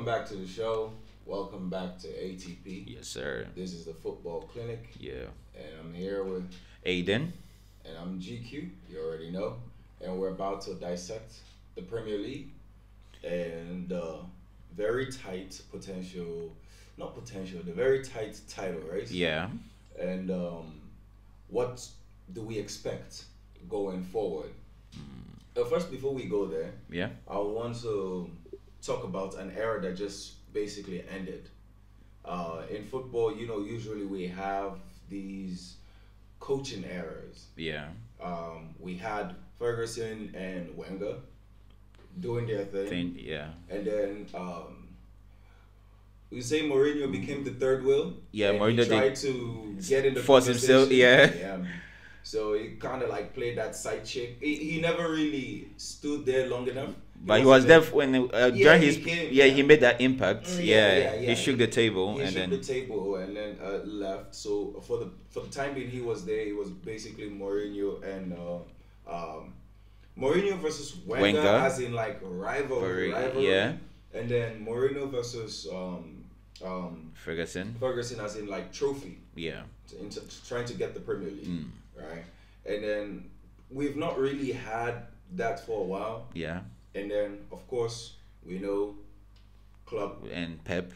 Welcome back to the show. Welcome back to ATP. Yes, sir. This is the Football Clinic, Yeah. and I'm here with, Aiden. and I'm GQ. You already know, and we're about to dissect the Premier League and the very tight potential, not potential, the very tight title race. Yeah. And what do we expect going forward? First, before we go there, Yeah. I want to talk about an era that just basically ended. In football, usually we have these coaching eras. Yeah. We had Ferguson and Wenger doing their thing, Yeah. and then we say Mourinho became the third wheel. Yeah, and Mourinho he tried did to get in the force himself, conversation. yeah. So he kind of like played that side chick. He never really stood there long enough. But he was wasn't there when Yeah, during he his came, he made that impact. Yeah. He shook the table He and shook then the table and then left. So for the time being he was there, it was basically Mourinho and Mourinho versus Wenger, Wenger. as in like rivalry. Yeah. And then Mourinho versus Ferguson. Ferguson, as in like trophy, Yeah. trying to get the Premier League, right? And then we've not really had that for a while. Yeah. And then of course we know Club And Pep.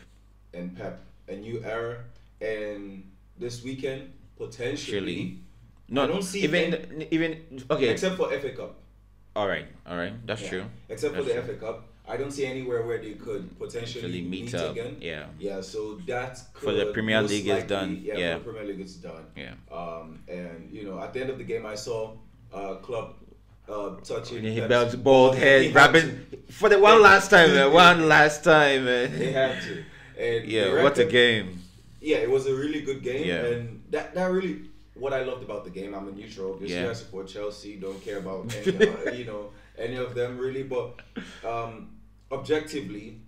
and Pep, a new era, and this weekend potentially. Surely. No, I don't see even okay. except for FA Cup. All right. That's Yeah. true. Except for That's the true. FA Cup, I don't see anywhere where they could potentially Actually meet meet up. again. Yeah. Yeah, so that For the could Premier most League is likely- done. Yeah, Yeah. for the Premier League is done. Yeah. And at the end of the game, I saw Club touching. He Pep's belt bald He head, had grabbing for the one last time, man. One last time, They man. had to. And Yeah, the what a record- game. Yeah, it was a really good game, Yeah. and that really what I loved about the game. I'm a neutral, obviously. Yeah. I support Chelsea. Don't care about any, any of them really. But objectively,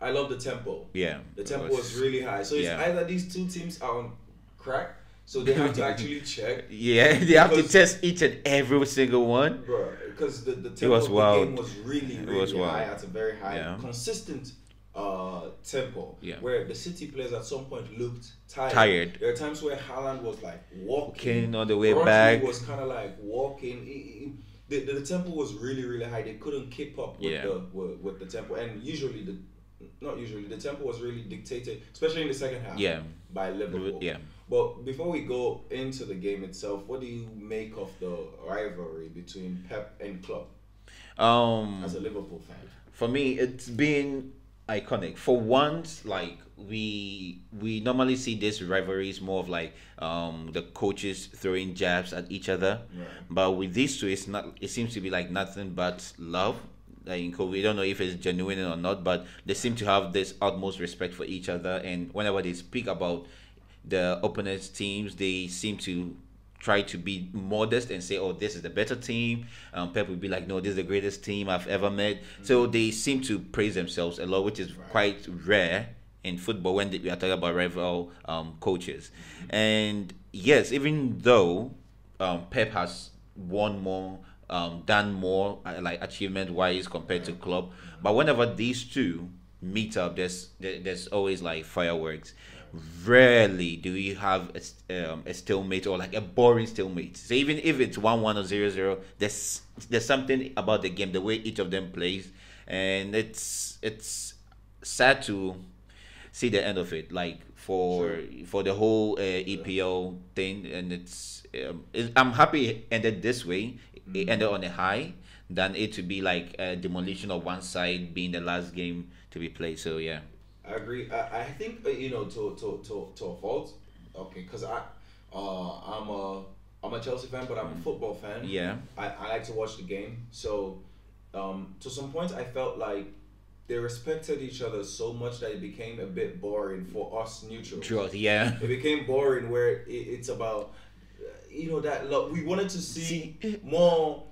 I love the tempo. Yeah. The tempo was really high. So it's Yeah. either these two teams are on crack, so they have to actually check. Yeah, they have to Because- test each and every single one. Bro, because the tempo was of the wild. game was really, It really was wild. high at a very high, Yeah. consistent tempo. Yeah. Where the City players at some point looked tired. Tired. There are times where Haaland was like walking. Walking on the way Rodri back. was kind of like walking. The tempo was really, really high. They couldn't keep up with Yeah. with the tempo, and the tempo was really dictated, especially in the second half. Yeah. By Liverpool. Yeah. But before we go into the game itself, what do you make of the rivalry between Pep and Klopp as a Liverpool fan? For me, it's been iconic. For once, like we normally see this rivalries more of like the coaches throwing jabs at each other, Right. but with these two, it's not. It seems to be like nothing but love. Like we don't know if it's genuine or not, but they seem to have this utmost respect for each other. And whenever they speak about the opponent's teams, they seem to try to be modest and say, "Oh, this is the better team." Pep would be like, "No, this is the greatest team I've ever met." So they seem to praise themselves a lot, which is quite rare in football when we are talking about rival coaches. And yes, even though Pep has won more, done more, like achievement wise compared to Klopp, but whenever these two meet up, there's always like fireworks. Rarely do you have a stalemate or like a boring stalemate. So even if it's 1-1 or 0-0, there's something about the game, the way each of them plays, and it's sad to see the end of it. Like for the whole EPL thing, and I'm happy it ended this way. It ended on a high, than it to be like a demolition of one side being the last game to be played. So yeah. I agree. I think to a fault. Okay, because I'm a Chelsea fan, but I'm a football fan. Yeah. I like to watch the game. So to some point, I felt like they respected each other so much that it became a bit boring for us neutrals. True. Yeah. It became boring where it's about that love. We wanted to see more.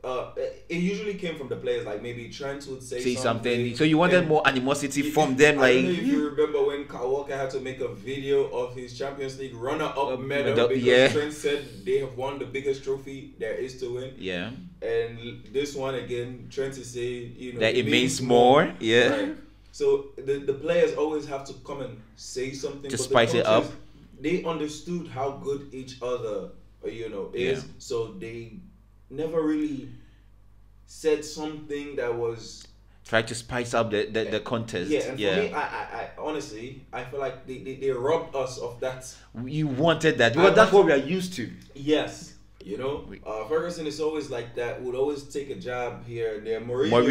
It usually came from the players, like maybe Trent would say something. So you wanted and more animosity from them, I like. don't know if you remember when Kyle Walker had to make a video of his Champions League runner-up medal because yeah. Trent said they have won the biggest trophy there is to win. Yeah. And this one again, Trent is saying, that it means more. Yeah. Right. So the players always have to come and say something To but spice the it up. coaches, they understood how good each other is, Yeah. so they never really said something that was. Try to spice up the contest. Yeah, and for me, I honestly, I feel like they robbed us of that. You wanted that. Well, that's what we are used to. Yes, Ferguson is always like that. Would always take a jab here and there. Mourinho,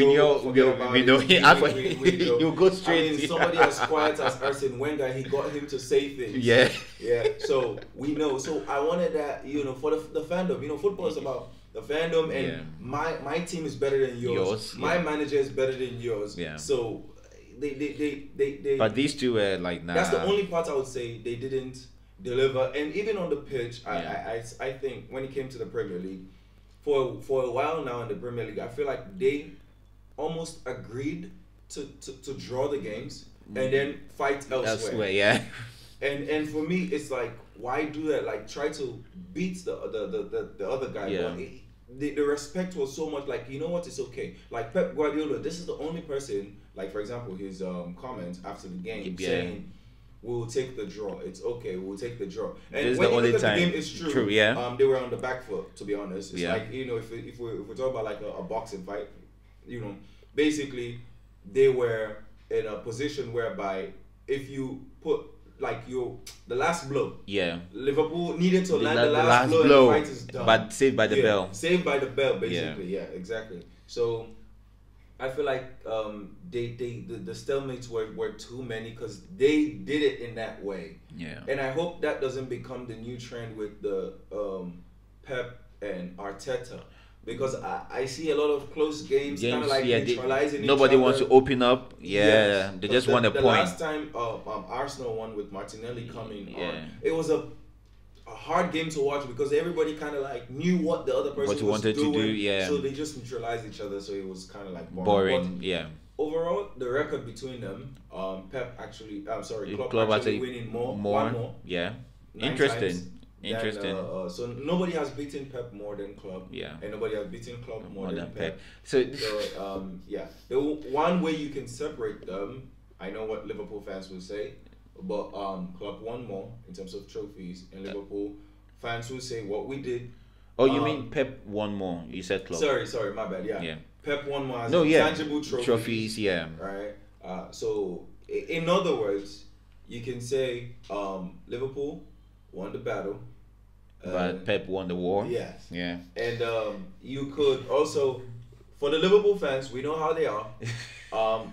we know you go straight. I mean, somebody as quiet as Arsene Wenger, he got him to say things. Yeah. Yeah. So we know. So I wanted that, for the fandom. Football is about the fandom, and my team is better than yours. My manager is better than yours. Yeah. So they. But these two were like, nah. That's the only part I would say they didn't deliver. And even on the pitch, I think when it came to the Premier League, for a while now in the Premier League, I feel like they almost agreed to draw the games and then fight elsewhere. Yeah. And for me, it's like, why do that? Like, try to beat the other guy. Yeah. But the respect was so much like, you know what, it's okay. Like Pep Guardiola, this is the only person, like for example, his comments after the game saying, we'll take the draw. It's okay. We'll take the draw. And this when the you only look at time. the game, it's true. True, yeah. They were on the back foot, to be honest. It's Yeah. like, if we talk about like a boxing fight, basically they were in a position whereby if you put like the last blow, Liverpool needed to land the last blow, and the fight is done. But saved by the bell. Saved by the bell, basically. Yeah, exactly. So I feel like the stalemates were too many because they did it in that way. Yeah. And I hope that doesn't become the new trend with the Pep and Arteta. Because I see a lot of close games kind of like neutralizing nobody each wants other. to open up. Yeah, they just want a the point. Last time Arsenal won with Martinelli coming on, it was a hard game to watch because everybody kind of like knew what the other person was doing. So they just neutralized each other. So it was kind of like boring. Yeah. Overall, the record between them, Klopp actually winning more. One more. Yeah. 9 Interesting. times. Interesting. So nobody has beaten Pep more than Klopp. Yeah. And nobody has beaten Klopp more than Pep. So the one way you can separate them, I know what Liverpool fans will say, but Klopp won more in terms of trophies, and Liverpool fans will say what we did. Oh, you mean Pep won more? You said Klopp. Sorry, my bad. Yeah. Pep won more as tangible trophies. Trophies, yeah. Right. So in other words, you can say Liverpool won the battle, but Pep won the war. Yes. Yeah. And you could also, for the Liverpool fans, we know how they are.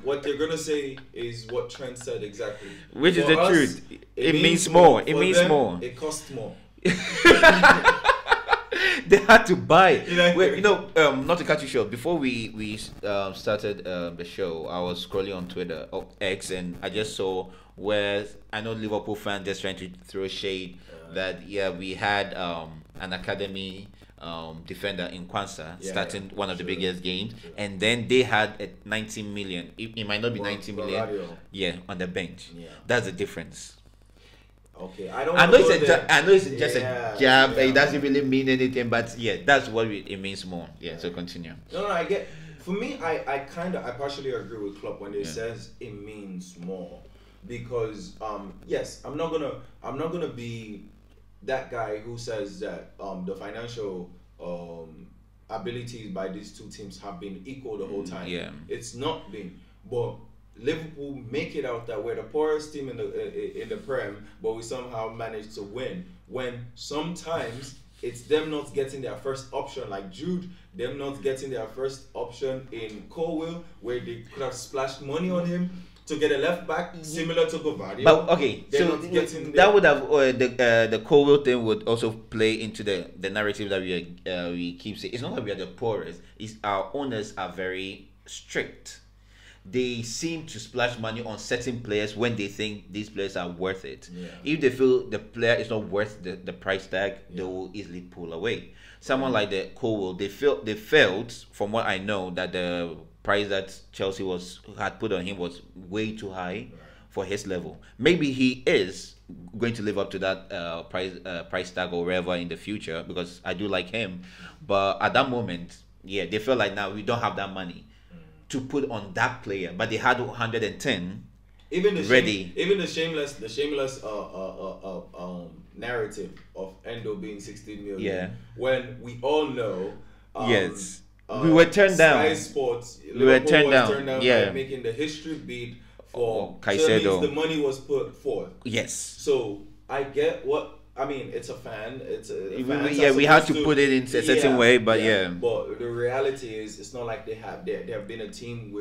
What they're gonna say is what Trent said exactly. Which is the truth. It means more. It means more. It costs more. They had to buy it. Not to cut you short, before we started the show, I was scrolling on Twitter or X, and I just saw where I know Liverpool fans just trying to throw shade that we had an academy defender in Kwanzaa starting one of the biggest games, and then they had a 90 million. It might not be 90 million. On the bench. Yeah. That's the difference. Okay, I know it's just a jab. It doesn't really mean anything, but that's what it means more. So continue. No, I get. For me, I partially agree with Klopp when he says it means more, because yes, I'm not gonna be that guy who says that the financial abilities by these two teams have been equal the whole time. It's not been, but Liverpool make it out that we're the poorest team in the Prem, but we somehow managed to win. When sometimes it's them not getting their first option, like Jude, them not getting their first option in Colwill, where they could have splashed money on him to get a left back similar to Gvardiol. But okay, so that would have the Colwill thing would also play into the narrative that we keep saying. It's not that we are the poorest. It's our owners are very strict. They seem to splash money on certain players when they think these players are worth it. If they feel the player is not worth the price tag, they will easily pull away. Someone like the Colwill, they felt, from what I know, that the price that Chelsea had put on him was way too high for his level. Maybe he is going to live up to that price tag or wherever in the future, because I do like him. But at that moment, they feel like now we don't have that money. to put on that player, but they had 110 even the ready. Even the shameless narrative of Endo being 16 million. Yeah. When we all know. Yes. We were turned down. Sky Sports. We were turned down. Yeah. By making the history bid for Caicedo. So that means the money was put forth. Yes. So I get what. I mean, it's a fan. It's a fans we had to put it in a certain way, but yeah. But the reality is, it's not like they have been a team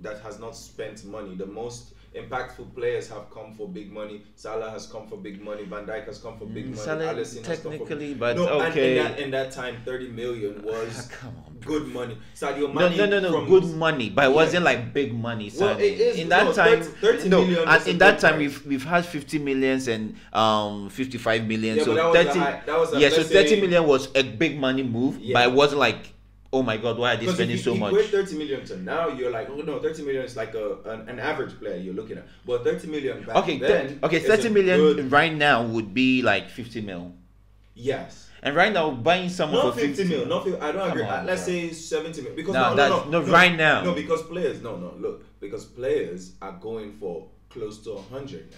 that has not spent money. The most impactful players have come for big money. Salah has come for big money. Van Dijk has come for big money. Salah Alisson technically, has come for, but no, okay. And in that time, 30 million was come on, good money. Sadio Mane. No, good money, but it wasn't like big money. Well, it is in that time. 30 million and in that time, price. we've had 50 millions and 55 million. Yeah, so but 30. That was So 30 million was a big money move, but it wasn't like, oh my God, why are they spending so much? Because 30 million to now, you're like, oh no, 30 million is like an average player you're looking at. But 30 million back then. 30 million right now would be like 50 mil. Yes. And right now, buying someone not for 50 mil. Not 50, I don't agree. On, let's say 70 mil. Because right now. No, because players, look, because players are going for close to 100 now.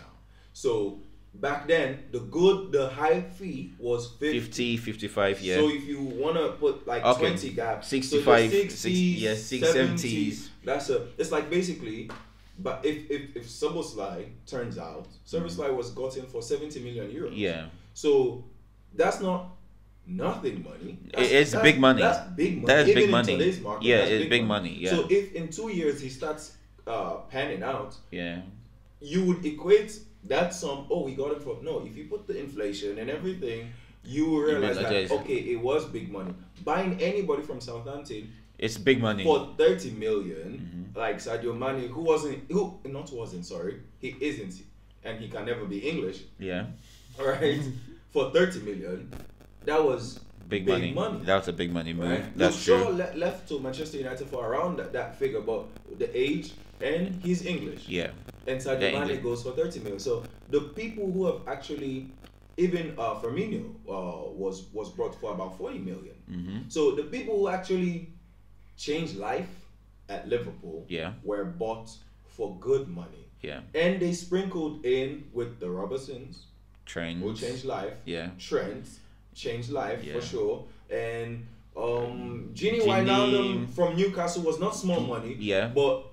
So back then, the high fee was 50, 55, yeah. So if you want to put like 20 gaps, 65, so 60s, 70s. It's like basically, but if Szoboszlai turns out, Szoboszlai was gotten for 70 million euros. Yeah. So that's not nothing money. It's big money. That's big money. That's Even big money. in today's market, yeah, that's it's big money. Yeah. So if in 2 years he starts panning out, yeah, you would equate that sum. Oh, we got it for no. If you put the inflation and everything, you will realize that okay, it was big money. Buying anybody from Southampton, it's big money for 30 million. Like Sadio Mane, he isn't, and he can never be English. Yeah. All right. For 30 million, that was big money. That was a big money move. Right? That's true. Shaw left to Manchester United for around that figure, but the age and he's English. Yeah. And Sadio Mane goes for 30 million. So the people who have actually, even Firmino was brought for about 40 million. So the people who actually changed life at Liverpool were bought for good money. Yeah. And they sprinkled in with the Robertsons. Trent who changed life. Yeah. Trent changed life for sure. And Gini Wijnaldum from Newcastle was not small money. Yeah. But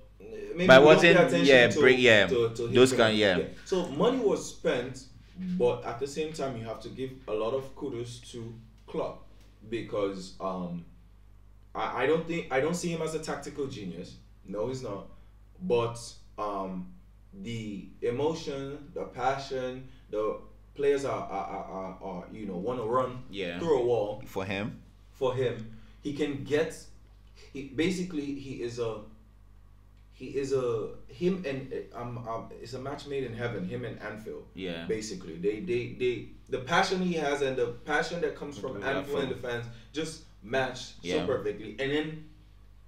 maybe but wasn't to those kind So money was spent, but at the same time you have to give a lot of kudos to Klopp because I don't see him as a tactical genius. No, he's not. But the emotion, the passion, the players are want to run through a wall for him. He can get. It's a match made in heaven. Him and Anfield. Yeah. Basically, they the passion he has and the passion that comes from Anfield and the fans just match so perfectly. And then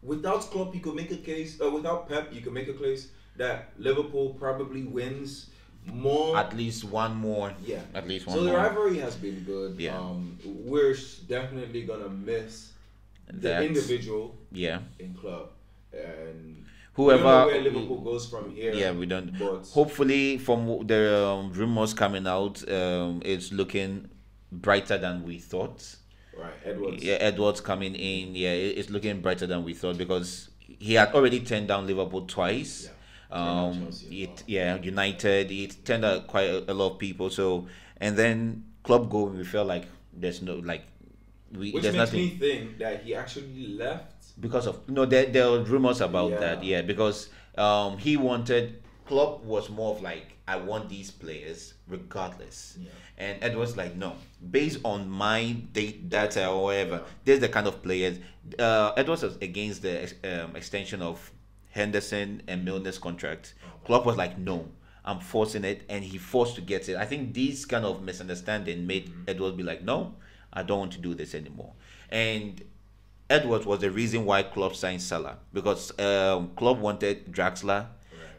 without Klopp, you could make a case. Without Pep, you could make a case that Liverpool probably wins. At least one more. Yeah. At least one more. So the rivalry has been good. Yeah. We're definitely gonna miss the individual. Yeah. In club and whoever where Liverpool goes from here. Yeah, we don't. But hopefully, from the rumors coming out, it's looking brighter than we thought. Right, Edwards. Yeah, Edwards coming in. Yeah, it's looking brighter than we thought because he had already turned down Liverpool twice. Yeah. United. It turned out quite a lot of people. So, and then club go, we felt like there's no which makes nothing. Me think that he actually left because of there were rumors about that. Yeah, because he wanted. Klopp was more of like, I want these players regardless. Yeah. And Edwards like, no, based on my data or whatever, there's the kind of players. Edwards was against the extension of Henderson and Milner's contract. Klopp was like, no, I'm forcing it, and he forced to get it. I think these kind of misunderstanding made Edwards be like, no, I don't want to do this anymore. And Edwards was the reason why Klopp signed Salah, because Klopp wanted Draxler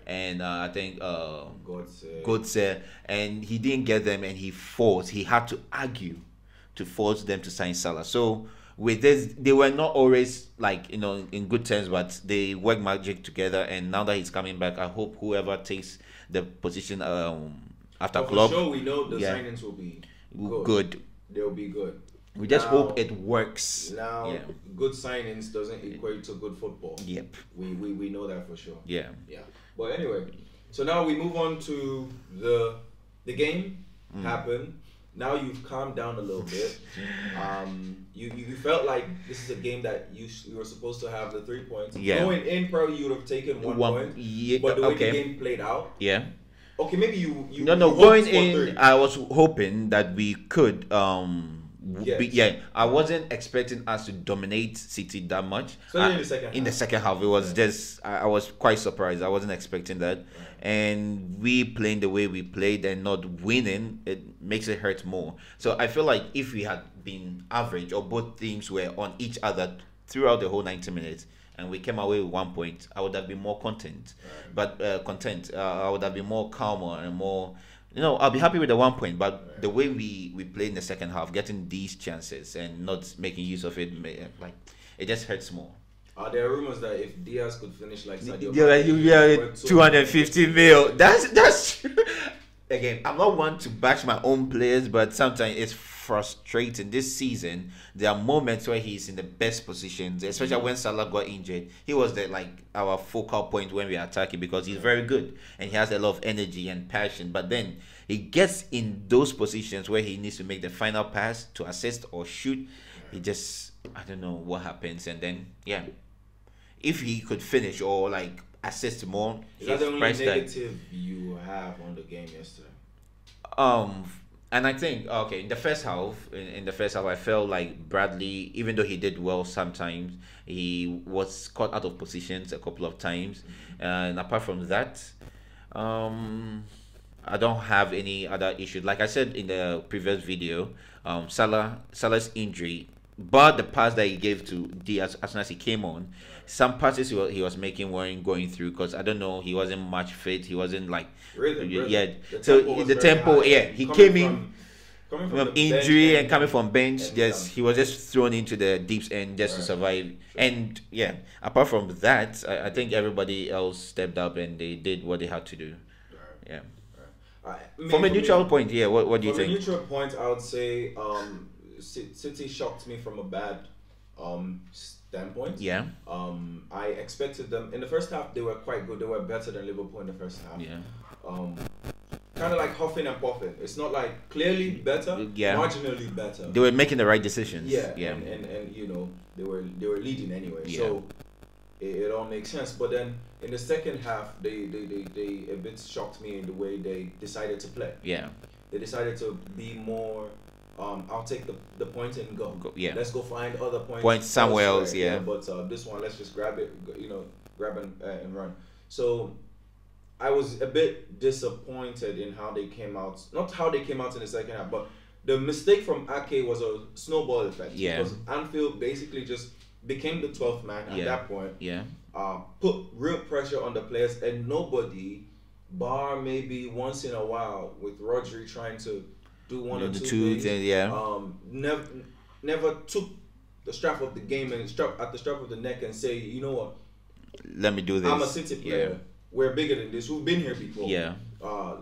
and I think Götze, and he didn't get them, and he had to argue to force them to sign Salah. So with this, they were not always like in good terms, but they work magic together. And now that he's coming back, I hope whoever takes the position after But for Klopp, sure, we know the yeah, signings will be good. good. They'll be good. We just Now- hope it works. Now, Yeah. good signings doesn't equate to good football. Yep. We know that for sure. Yeah. Yeah. But anyway, so now we move on to the game happened. Now you've calmed down a little bit. You felt like this is a game that you were supposed to have the 3 points. Yeah. Going in, probably you would have taken one point. Yeah, But the way okay. the game played out, Yeah. okay, maybe you No, you hoped going for in, 3. I was hoping that we could. Yes. Yeah, I wasn't expecting us to dominate City that much. Especially in the second In the half. second half, it was just I was quite surprised. I wasn't expecting that, and we playing the way we played and not winning, it makes it hurt more. So I feel like if we had been average or both teams were on each other throughout the whole 90 minutes, and we came away with 1 point, I would have been more content. But I would have been more calmer and more. I'll be happy with the 1 point, but the way we played in the second half, getting these chances and not making use of it, like it just hurts more. There are rumors that if Diaz could finish like Sadio Yeah, Mane, 250 mil. That's true. Again, I'm not one to bash my own players, but sometimes it's frustrating. This season, there are moments where he's in the best positions, especially when Salah got injured. He was our focal point when we are attacking because he's very good and he has a lot of energy and passion. But then he gets in those positions where he needs to make the final pass to assist or shoot. He just, I don't know what happens, and then if he could finish or assist more, Is that the his only price tag. negative you have on the game yesterday? And I think in the first half, I felt like Bradley, even though he did well sometimes, he was caught out of positions a couple of times. And apart from that, I don't have any other issues. Like I said in the previous video, Salah's injury, but the pass that he gave to Diaz as soon as he came on, some passes he was making weren't going through because I don't know, he wasn't much fit. He wasn't Rhythm. yeah. The So tempo was the very tempo, high. he Coming came in coming from the bench injury and coming from bench. and Yes, he was just thrown into the deep end just to Right. survive. And apart from that, I think everybody else stepped up and they did what they had to do. Yeah. From a neutral point, what do you From a think? neutral point, I would say City shocked me from a bad standpoint. Yeah. I expected them in the first half. They were quite good. They were better than Liverpool in the first half. Yeah. Kind of like huffing and puffing. It's not like clearly better. Yeah. Marginally better. They were making the right decisions. Yeah. Yeah. And they were leading anyway. Yeah. So it all makes sense. But then in the second half, they a bit shocked me in the way they decided to play. Yeah. They decided to be more. I'll take the point and go. Yeah. Let's go find other points. Points somewhere else, yeah. But this one, let's just grab it. Grab and run. So I was a bit disappointed in how they came out. Not how they came out in the second half, but the mistake from Ake was a snowball effect. Yeah. Because Anfield basically just became the 12th man at that point. Yeah. Put real pressure on the players, and nobody, bar maybe once in a while with Rodri trying to do one or two things. Never took the strap of the game and at the strap of the neck and say, you know what, Let me do this. I'm a City player. Yeah. We're bigger than this. We've been here before. Yeah.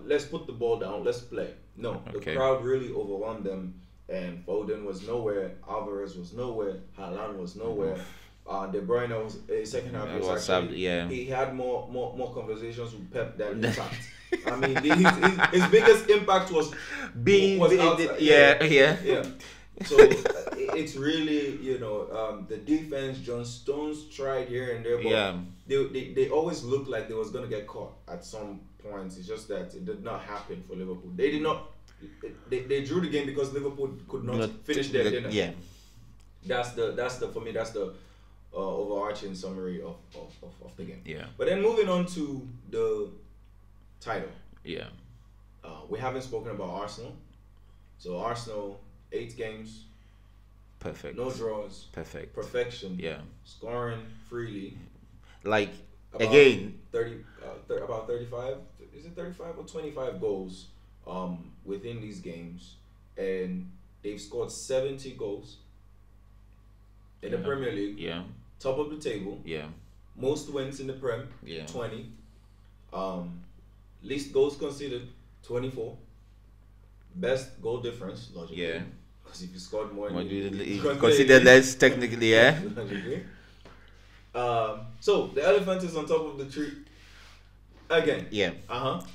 Let's put the ball down. Let's play. No, Okay. the crowd really overwhelmed them, and Foden was nowhere. Alvarez was nowhere. Haaland was nowhere. De Bruyne was second half. Yeah, Was actually, yeah. He had more conversations with Pep than impact. I mean, his biggest impact was outside. Yeah. So it's really, the defense. John Stones tried here and there, but they always looked like they was gonna get caught at some points. It's just that it did not happen for Liverpool. They did not. They drew the game because Liverpool could not finish their dinner. Yeah. That's for me. That's the overarching summary of the game. Yeah. But then moving on to the title. Yeah. We haven't spoken about Arsenal. So Arsenal, 8 games, Perfect. no draws, Perfect. perfection. Yeah. Scoring freely. Like About again. 30, about 35. Is it 35 or 25 goals within these games, and they've scored 70 goals. in the Premier League. Yeah. Top of the table. Yeah. Most wins in the Prem. Yeah. 20. Least goals conceded. 24. Best goal difference. Logically. Yeah. Because if you scored more, you consider less technically, yeah. Logically. So the elephant is on top of the tree. Again. Yeah.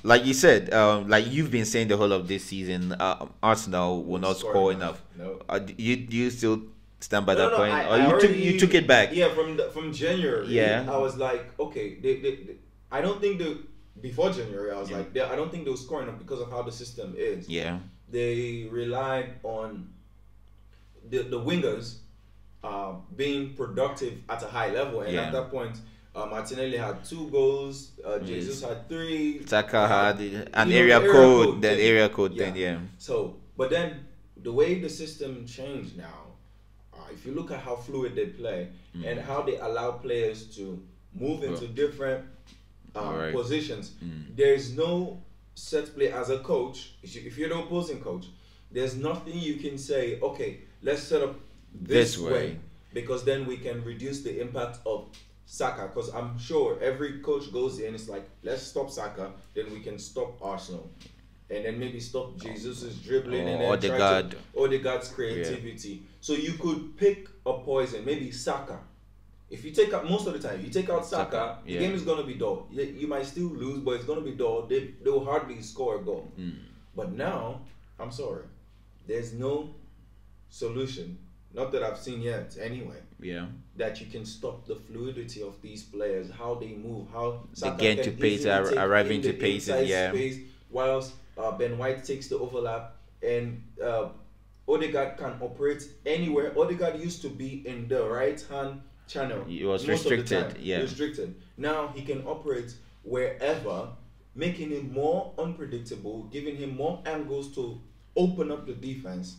Like you said, like you've been saying the whole of this season, Arsenal will not score enough. No. Do you still stand by that point, or you took it back? Yeah, from January. Yeah. I was like, okay, I don't think before January I was like, I don't think they were scoring enough because of how the system is. Yeah. They relied on the wingers being productive at a high level, and at that point. Martinelli had 2 goals. Jesus had 3. Saka had an area code, then area code, then yeah. So, but then the way the system changed now, if you look at how fluid they play and how they allow players to move into different positions, there's no set play as a coach. If you're the opposing coach, there's nothing you can say. Okay, let's set up this way because then we can reduce the impact of Saka, because I'm sure every coach goes in, it's like, let's stop Saka, then we can stop Arsenal. And then maybe stop Jesus' dribbling and then Odegaard's creativity. Yeah. So you could pick a poison, maybe Saka. If you take out, most of the time, you take out Saka, the game is going to be dull. You might still lose, but it's going to be dull. They will hardly score a goal. But now, I'm sorry, there's no solution. Not that I've seen yet, anyway. Yeah. That you can stop the fluidity of these players, how they move, how Saka they get to pace, arriving to paces, space, whilst Ben White takes the overlap, and Odegaard can operate anywhere. Odegaard used to be in the right-hand channel. He was restricted, restricted. Now he can operate wherever, making him more unpredictable, giving him more angles to open up the defense.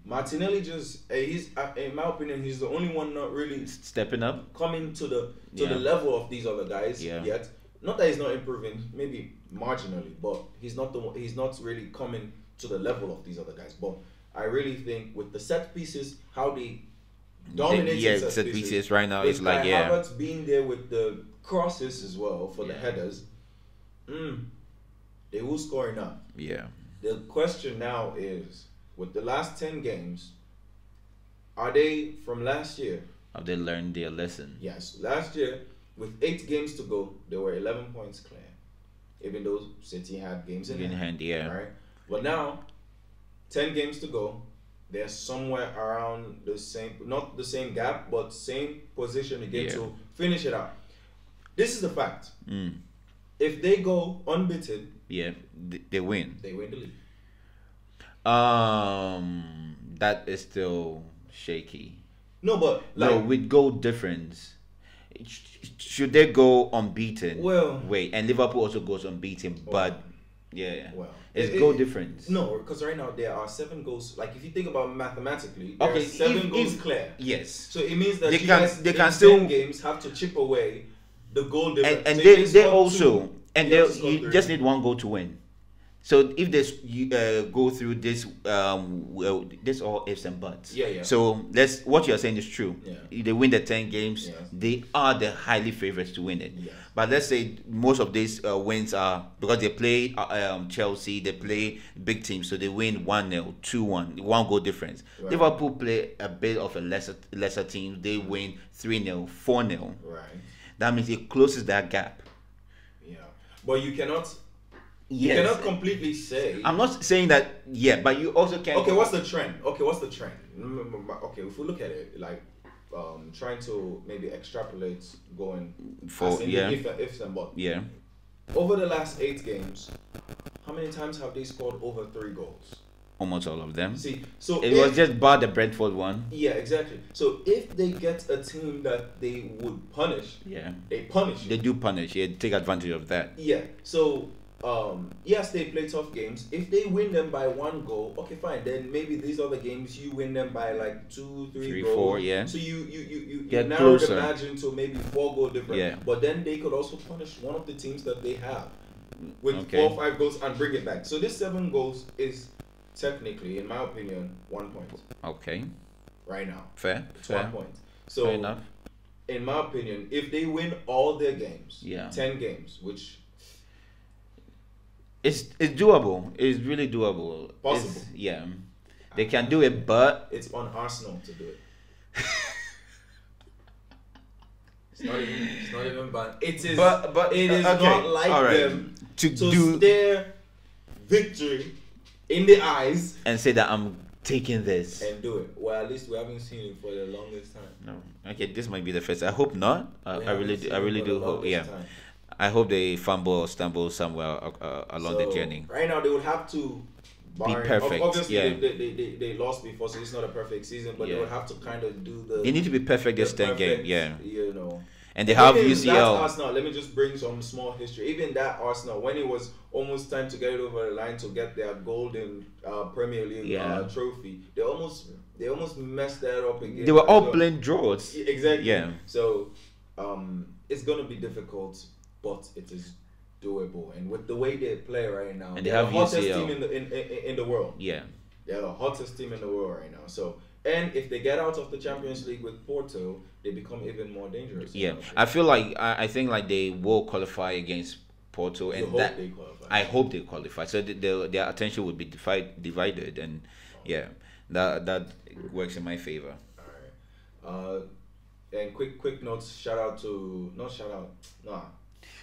Martinelli he's in my opinion, he's the only one not really stepping up, coming to the level of these other guys yet. Not that he's not improving, maybe marginally, but he's not really coming to the level of these other guys. But I really think with the set pieces, how they dominate set pieces right now, it's like Havertz being there with the crosses as well for the headers, they will score enough. Yeah. The question now is, with the last 10 games, are they from last year? Have they learned their lesson? Yes. Last year, with 8 games to go, they were 11 points clear. Even though City had games in hand. Yeah. Right? But now, 10 games to go, they're somewhere around the same, not the same gap, but same position again to finish it out. This is the fact. If they go unbeaten, they win. They win the league. That is still shaky. No, but with goal difference, should they go unbeaten? Well, and Liverpool also goes unbeaten, but it's goal difference. No, because right now there are 7 goals. Like if you think about mathematically, there are 7 goals clear. Yes. So it means that they can still games have to chip away the goal difference. And they also you just need 1 goal to win. So if go through this, this all ifs and buts. So what you're saying is true. If they win the 10 games, they are the highly favorites to win it. But let's say most of these wins are because they play Chelsea, they play big teams, so they win 1-0, 2-1, 1 goal difference. Right. Liverpool play a bit of a lesser team, they win 3-0, 4-0. Right. That means it closes that gap. Yeah, but you cannot. You cannot completely say. I'm not saying that. Yeah, but you also can. Okay, what's the trend? Okay, if we look at it, like trying to maybe extrapolate going for ifs and buts. Yeah. Over the last 8 games, how many times have they scored over 3 goals? Almost all of them. See, so it was just bar the Brentford one. Yeah, exactly. So if they get a team that they would punish, they punish. They do punish. Yeah, take advantage of that. Yeah. So. Yes, they play tough games. If they win them by 1 goal, okay, fine. Then maybe these other games you win them by like 2, 3 goals. 4, yeah. So you get narrow closer. the margin to maybe 4 goal difference. Yeah. But then they could also punish one of the teams that they have with 4 or 5 goals and bring it back. So this 7 goals is technically, in my opinion, 1 point. Okay. Right now. Fair. It's 1 point. Fair So, enough. in my opinion, if they win all their games, Yeah. 10 games, which It's doable. It's really doable. Possible. Yeah, they can do it, but it's on Arsenal to do it. It's not even bad. It is. but it is okay, not like all right. them to to do stare victory in the eyes and say that I'm taking this. and do it. Well, at least we haven't seen it for the longest time. No, okay, this might be the first. I hope not. We I really, haven't seen I it really for the do hope. longest Yeah, time. I hope they fumble or stumble somewhere along the So, journey. right now, they would have to perfect, Obviously, yeah. they lost before, so it's not a perfect season. But Yeah. they would have to kind of do the. They need to be perfect this the 10 game. perfect, Yeah, You know. and they have Even that UCL. Arsenal, let me just bring some small history. Even that Arsenal, when it was almost time to get it over the line to get their golden Premier League Yeah. trophy, they almost messed that up again. They were all So- playing draws. Exactly. Yeah. So, it's gonna be difficult, but it is doable. And with the way they play right now, And they they're have the hottest UCL. team in the world. Yeah, They're the hottest team in the world right now. So, and if they get out of the Champions League with Porto, they become even more dangerous. yeah. I feel like I think like they will qualify against Porto, You and hope that they qualify. I hope they qualify. So their attention would be divided, and yeah, that works in my favor. All right. And quick notes. Shout out to not shout out. Nah,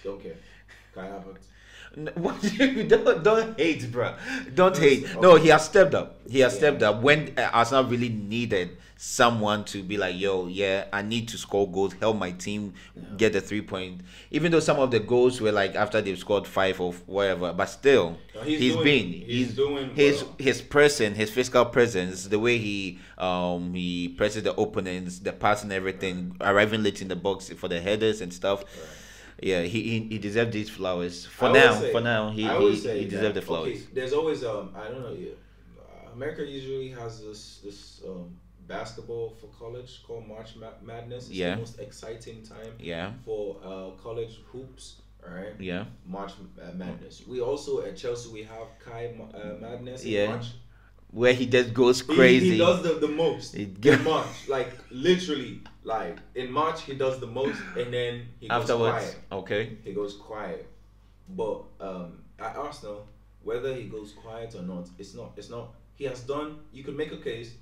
don't care. Kai Havertz. What don't hate, bro. Don't Yes, hate. okay. No, he has stepped up. He has Yeah. stepped up when Arsenal really needed someone to be like, yo, yeah, I need to score goals, help my team get the 3 point. Even though some of the goals were like after they've scored 5 or whatever, but still, No, he's doing his well. his presence, his physical presence, the way he presses the opponents, the pass and everything, arriving late in the box for the headers and stuff. Right. Yeah, he deserved these flowers. I For always now, say- he I always say deserved that, the flowers. Okay, there's always I don't know. America usually has this basketball for college called March Madness. It's Yeah. the most exciting time Yeah, for college hoops. All right. yeah. March Madness. We also at Chelsea we have Kai Madness in Yeah. March. Where he just goes He- crazy. He does the most He in March, like literally, like in March he does the most, and then he goes Afterwards, quiet. okay. He goes quiet. But at Arsenal, whether he goes quiet or not, it's not. He has done. You could make a case.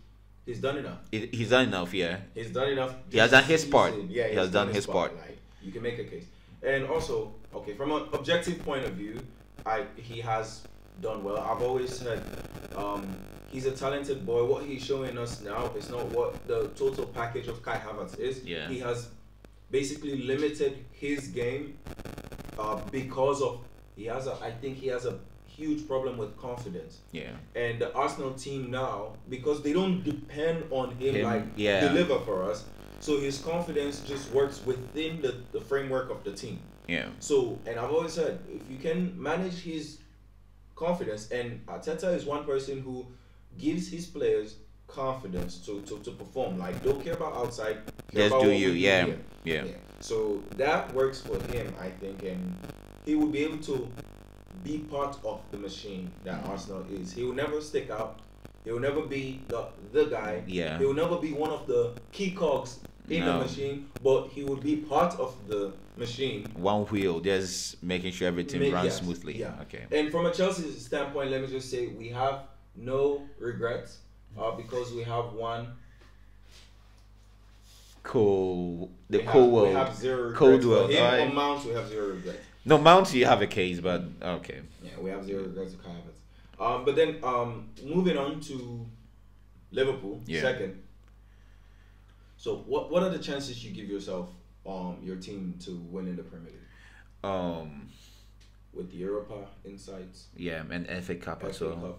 He's done enough. He's done enough. Yeah, He's done enough. He has this done his part. season. Yeah, He has done his part. Like you can make a case. And also, okay, from an objective point of view, he has done well. I've always said he's a talented boy. What he's showing us now is not what the total package of Kai Havertz is. Yeah. He has basically limited his game because of I think he has a huge problem with confidence. yeah, And the Arsenal team now, because they don't depend on him like yeah. deliver for us, so his confidence just works within the framework of the team. yeah. So, and I've always said, if you can manage his confidence, and Arteta is one person who gives his players confidence to perform. Like, don't care about outside. Care Just about do what you, we yeah, here. yeah. So that works for him, I think, and he will be able to be part of the machine that Arsenal is. He will never stick out. He will never be the guy. Yeah. He will never be one of the key cogs in the No. machine, but he will be part of the machine. One wheel, just making sure everything runs Yes, smoothly. Yeah. Okay. And from a Chelsea standpoint, let me just say we have no regrets because we have one. Cool. We The have- cold We world. have zero regrets. Cold For world. him Alright. or Mount, we have zero regrets. No, Mount, you have a case, but okay. Yeah, we have zero regrets to Kai Havertz. But then moving on to Liverpool, Yeah. second. So what are the chances you give yourself, your team to win in the Premier League with the Europa insights, Yeah, and FA Cup as FA well.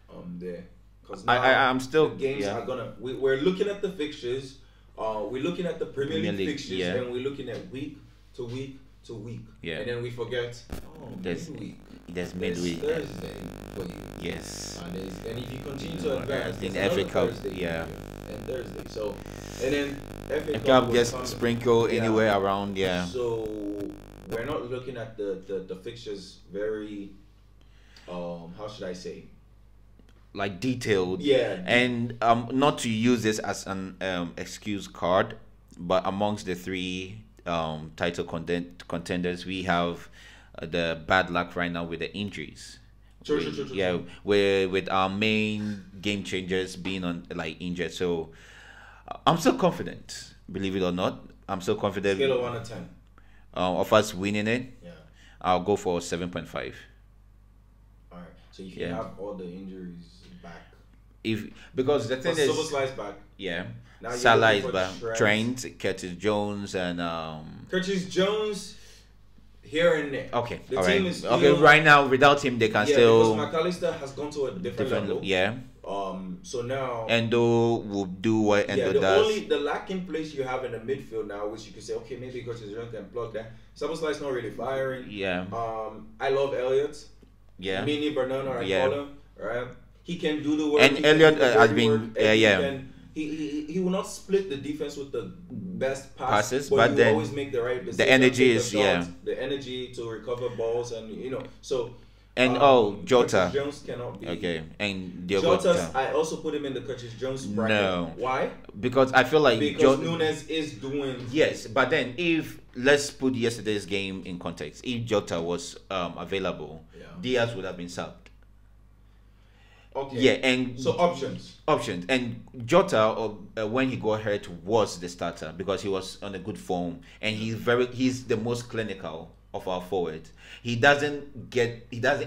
Cup, there? Because I'm still the games yeah. are gonna. We're looking at the fixtures. We're looking at the Premier Premier League League, fixtures, yeah. and we're looking at week to week to week. Yeah. And then we forget. Oh, There's midweek. there's There's midweek. Thursday for you. Yes. And if you continue No, to advance, in there's FA another Cup, Thursday yeah. for you, and Thursday. So, and then FA A Cup cup will just come- sprinkle yeah. anywhere around. Yeah. So we're not looking at the fixtures very, how should I say? Like detailed. Yeah. And not to use this as an excuse card. but amongst the three title contenders, we have the bad luck right now with the injuries. Yeah, with our main game changers being on like injured. So I'm still confident. Believe it or not, I'm still confident. Scale of 1 to 10. Of us winning it. Yeah. I'll go for 7.5. All right. So you can have all the injuries back. If because the thing is, Szoboszlai's back. Yeah. Now Salah is back. Trent, Curtis Jones, and Curtis Jones. Here and there. Okay. The all team right. is still, okay. Right now, without him, they can still. Because McAllister has gone to a different level. Yeah. So now Endo will do what Endo does. The lacking place you have in the midfield now, which you could say, okay, maybe Curtis Jones can plug that. Szoboszlai's not really firing. Yeah. I love Elliott. Yeah. Mini Bernardo, call him. Right. He can do the work. And Elliott has been. He will not split the defense with the best passes, but he then will always make the right decision. The energy is the energy to recover balls and so. And Jota. Curtis Jones cannot be. Okay, and Jota, I also put him in the Curtis Jones bracket. No. Why? Because I feel like Nunes is doing. Yes, but then if let's put yesterday's game in context, if Jota was available, Diaz would have been subbed. Okay. Yeah, and so options, and Jota when he got hurt was the starter because he was on a good form and he's the most clinical of our forwards. He doesn't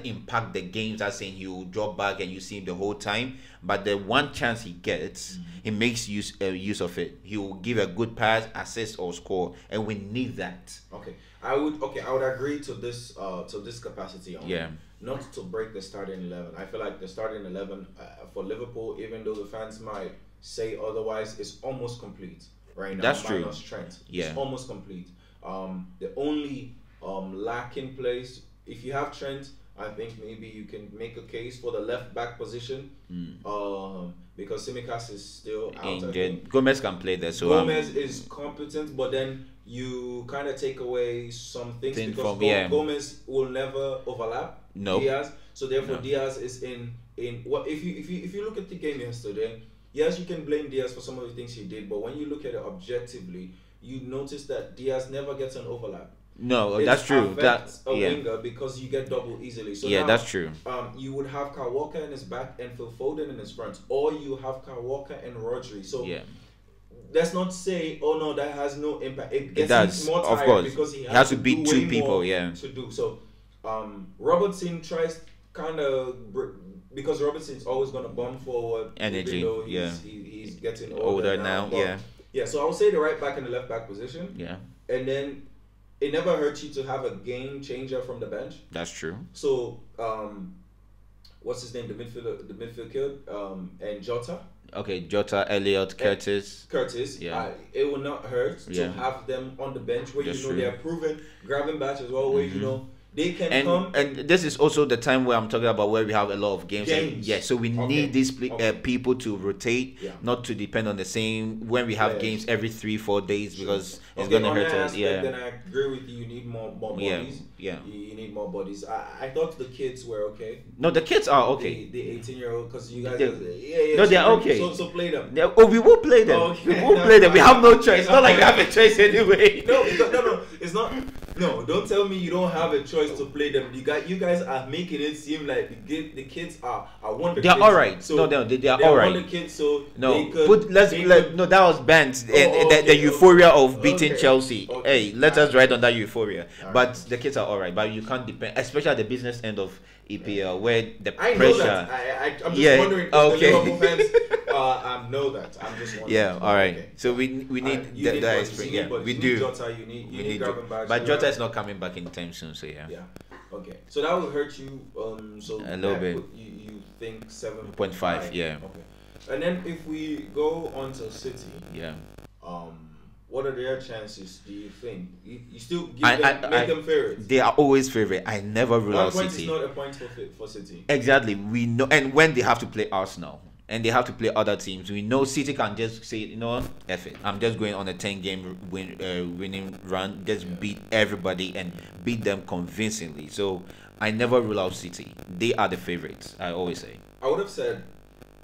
impact the games as saying he will drop back and you see him the whole time, but the one chance he gets, he makes use of it. He will give a good pass, assist or score, and we need that. Okay, I would agree to this capacity only. Yeah. Not to break the starting 11. I feel like the starting 11 for Liverpool, even though the fans might say otherwise, is almost complete right now. That's true. Trent. Yeah. It's almost complete. The only lacking place, if you have Trent, I think maybe you can make a case for the left back position. Because Tsimikas is still out. Gomez can play there. So Gomez is competent, but then you kind of take away some things because Gomez will never overlap Diaz. So therefore Diaz is in what if you look at the game yesterday, yes, you can blame Diaz for some of the things he did, but when you look at it objectively, you notice that Diaz never gets an overlap. No, that's true. That's a winger because you get double easily. So yeah, now, that's true. You would have Kyle Walker in his back and Phil Foden in his front, or you have Kyle Walker and Rodri. So let's not say, oh no, that has no impact. It gets him more tired, of course, because he has to beat two people. To do so. Robertson tries kind of because Robertson's always going to bomb forward. Energy. He's getting older now. Yeah. So I would say the right back and the left back position. Yeah. And then it never hurts you to have a game changer from the bench. That's true. So what's his name? The midfield kid. And Jota. Okay, Jota, Elliott, Curtis. Yeah. It will not hurt to have them on the bench where they're proven grabbing backs as well, where they can come. And this is also the time where I'm talking about where we have a lot of games. So we need these people to rotate, not to depend on the same when we have games every 3-4 days because it's going to hurt us. Then I agree with you. You need more bodies. Yeah. You need more bodies. I thought the kids were okay. No, the kids are okay. The 18-year-old, because you guys. No, they're okay. So play them. We will play them. Okay. We will play them. We have no choice. It's not like we have a choice anyway. No, it's not. No, don't tell me you don't have a choice to play them. You guys are making it seem like the kids are wonder they're kids. All right. So they are all right. Wonder kids, so no, that was banned. The euphoria of beating Chelsea. Hey, let us ride on that euphoria. But the kids are all right. But you can't depend, especially at the business end of EPL, where the pressure. I know that. I'm just wondering. Okay. The Liverpool fans know that. I'm just wondering. Yeah. All right. Okay. So we need that experience. Yeah, we do. Jota, you need but Jota is not coming back anytime soon. So yeah. Yeah. Okay. So that would hurt you. So a little bit. You think 7.5? Yeah. Okay. And then if we go on to City. Yeah. What are their chances, do you think? You still make them favorites? They are always favorite. I never rule out City. 1 point is not a point for City. Exactly. We know, and when they have to play Arsenal and they have to play other teams, we know City can just say, F it. I'm just going on a 10-game winning run, just beat everybody and beat them convincingly. So I never rule out City. They are the favorites, I always say. I would have said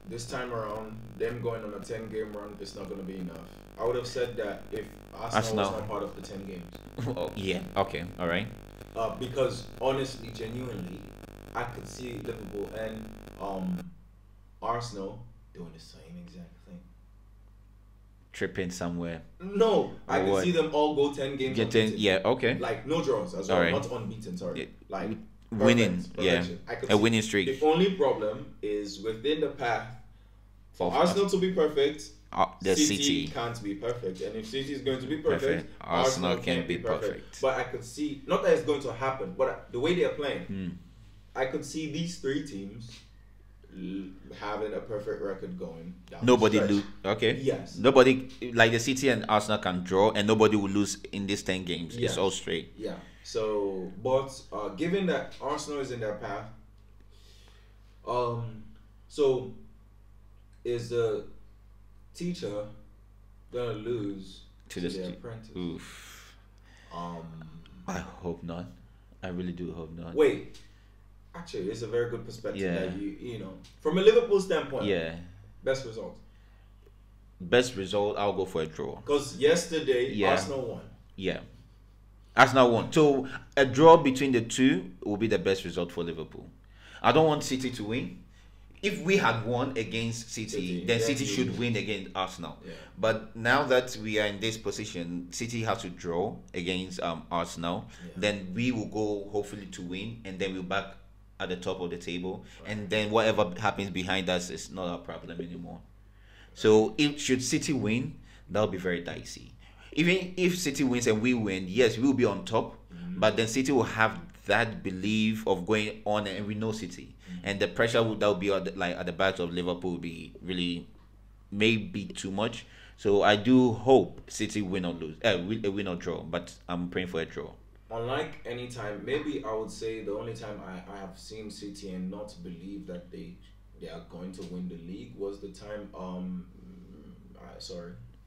this time around, them going on a 10-game run is not going to be enough. I would have said that if Arsenal was not part of the 10 games. Oh, yeah. Okay. All right. Because honestly, genuinely, I could see Liverpool and Arsenal doing the same exact thing. Tripping somewhere. No, I Or could what? see them all go 10 games. Getting unbeaten. yeah. Okay. Like no draws as well, Alright. not unbeaten. Sorry, Yeah. like Winning. perfect, Yeah. perfection. I could A see. winning streak. The only problem is within the path for Of Arsenal to be perfect. The City City. can't be perfect, and if City is going to be perfect, Perfect. Arsenal can't be perfect. But I could see not that it's going to happen, but the way they are playing, Hmm. I could see these three teams having a perfect record going down. the Nobody stretch. lose. Okay. Yes. Nobody like the City and Arsenal can draw, and nobody will lose in these 10 games. Yeah. It's all straight. Yeah. So, but given that Arsenal is in their path, so is the teacher gonna lose To to the the stu- apprentice? Oof. Um, I hope not. I really do hope not. wait. Actually, it's a very good perspective. Yeah. That you know, from a Liverpool standpoint, Yeah. best result. Best result, I'll go for a draw. Because yesterday Yeah. Arsenal won. Yeah. Arsenal won. So a draw between the two will be the best result for Liverpool. I don't want City to win. If we had won against City, then City should win against Arsenal. Yeah. But now that we are in this position, City has to draw against Arsenal. Yeah. Then we will go hopefully to win, and then we're back at the top of the table. And then whatever happens behind us is not our problem anymore. So if should City win, that'll be very dicey. Even if City wins and we win, yes, we will be on top. But then City will have that belief of going on, and we know City, and the pressure that will be at the backs of Liverpool will be really maybe too much. So I do hope City win or lose, win or draw. But I'm praying for a draw. Unlike any time, maybe I would say the only time I have seen City and not believe that they are going to win the league was the time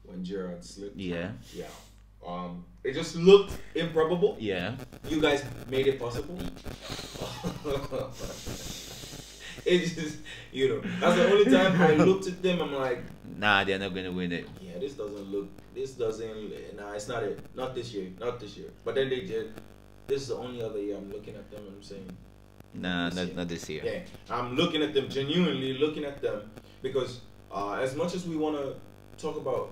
when Gerrard slipped. Yeah. Yeah. It just looked improbable. Yeah. You guys made it possible. It just, that's the only time I looked at them. I'm like, Nah, they're not gonna win it. yeah, this doesn't. Nah, it's not it. Not this year. But then they did. This is the only other year I'm looking at them and I'm saying, Nah, This year. not this year. yeah, I'm looking at them, genuinely looking at them, because as much as we want to talk about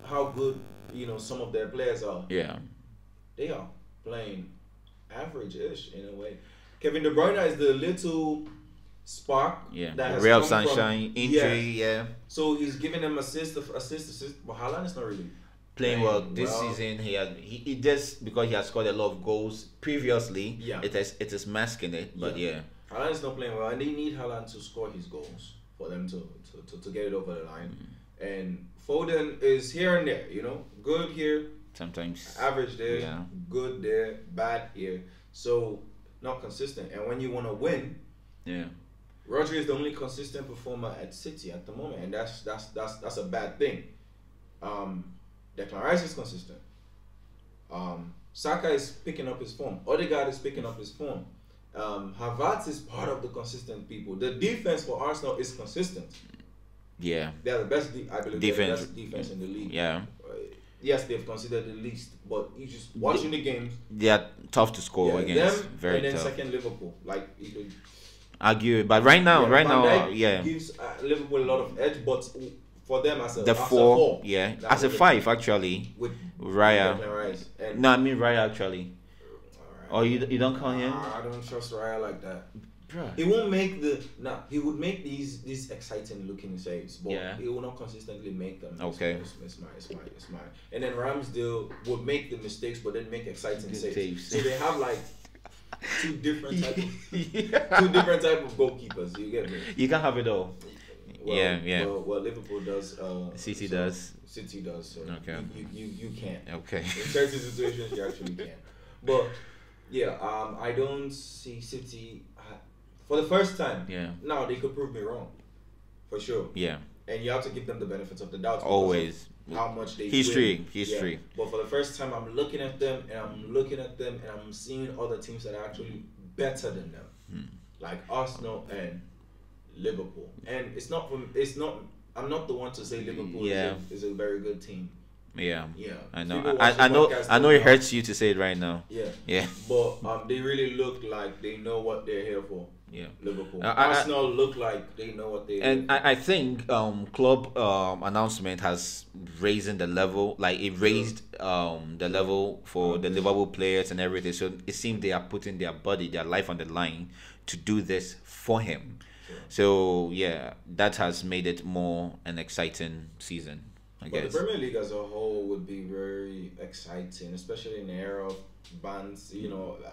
how good some of their players are, Yeah. they are playing average-ish in a way. Kevin De Bruyne is the little spark Yeah. that has Ray of come from- sunshine, injury. Yeah. Yeah. So he's giving them assist. But Haaland is not really Playing well this well. season. He just because he has scored a lot of goals previously. Yeah. It is masking it, but yeah. Haaland is not playing well, and they need Haaland to score his goals for them to get it over the line. And Foden is here and there, good here, Sometimes. average there, Yeah. good there, bad here. So not consistent. And when you want to win, Yeah. Rodri is the only consistent performer at City at the moment, and that's a bad thing. Declan Rice is consistent. Saka is picking up his form. Odegaard is picking up his form. Havertz is part of the consistent people. The defense for Arsenal is consistent. Yeah. They are the best. I believe they're Defense. the best defense in the league. Yeah. Yes, they've considered the least, but you just watching the games. They are tough to score against. Them, Very and then tough. second Liverpool. Like you could Argue, but right now, Van Dijk yeah. gives Liverpool a lot of edge, but for them as a The as a four, yeah, that as a would be- five actually. with Raya. Declan Rice. And No, I mean Raya actually. Alright. Oh, you don't count him? I don't trust Raya like that. Bruh. He won't make he would make these exciting looking saves, but Yeah. he will not consistently make them. Okay. It's mine. And then Ramsdale would make the mistakes, but then make exciting Good saves. saves. So they have like two different type Yeah. of goalkeepers. You get me? You can have it all. Well, Yeah. Well, Liverpool does. City so does. City does. So Okay. You can't. Okay. In certain situations, you actually can. But yeah, I don't see City for the first time. Yeah. Now they could prove me wrong, for sure. Yeah. And you have to give them the benefits of the doubt. because Always. of how much they History. win. History. Yeah. But for the first time, I'm looking at them and I'm seeing other teams that are actually better than them, like Arsenal and Liverpool, and it's not from. It's not. I'm not the one to say Liverpool is a very good team. Yeah, Yeah, I know. I know it hurts you to say it right now. Yeah, yeah. But they really look like they know what they're here for. Yeah, Liverpool. Arsenal look like they know what they. And I think club announcement has raised the level. Like it raised the level for the Liverpool players and everything. So it seems they are putting their body, their life on the line to do this for him. Sure. So yeah, that has made it more an exciting season. I guess. The Premier League as a whole would be very exciting, especially in the era of bands,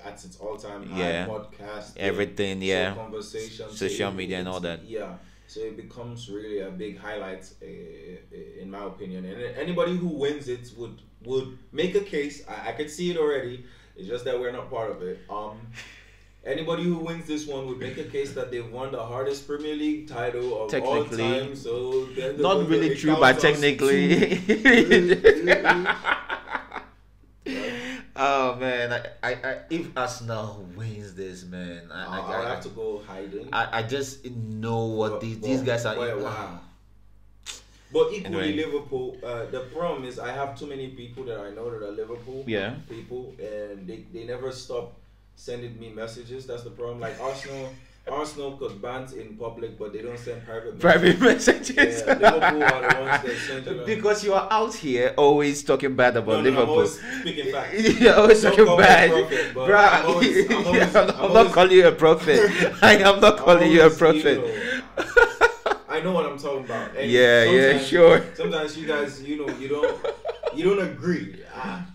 at its all-time high, podcast, everything, conversations, social media, and all that. Yeah, so it becomes really a big highlight, in my opinion. And anybody who wins it would make a case. I could see it already. It's just that we're not part of it. Anybody who wins this one would make a case that they've won the hardest Premier League title of all time. So not really true, but technically. Oh man, I if Arsenal wins this, man, I have to go hiding. I just know what these guys are. Wow. But equally, anyway. Liverpool. The problem is I have too many people that I know that are Liverpool people, and they never stop sending me messages. That's the problem. Like Arsenal could bant in public, but they don't send private messages. Yeah, Liverpool are the ones that send you. Because you are out here always talking bad about Liverpool. I'm always speaking facts. You're always talking bad. I'm not calling you a prophet. I am not calling you a prophet. I know what I'm talking about. And yeah, sure. Sometimes you guys, you don't agree.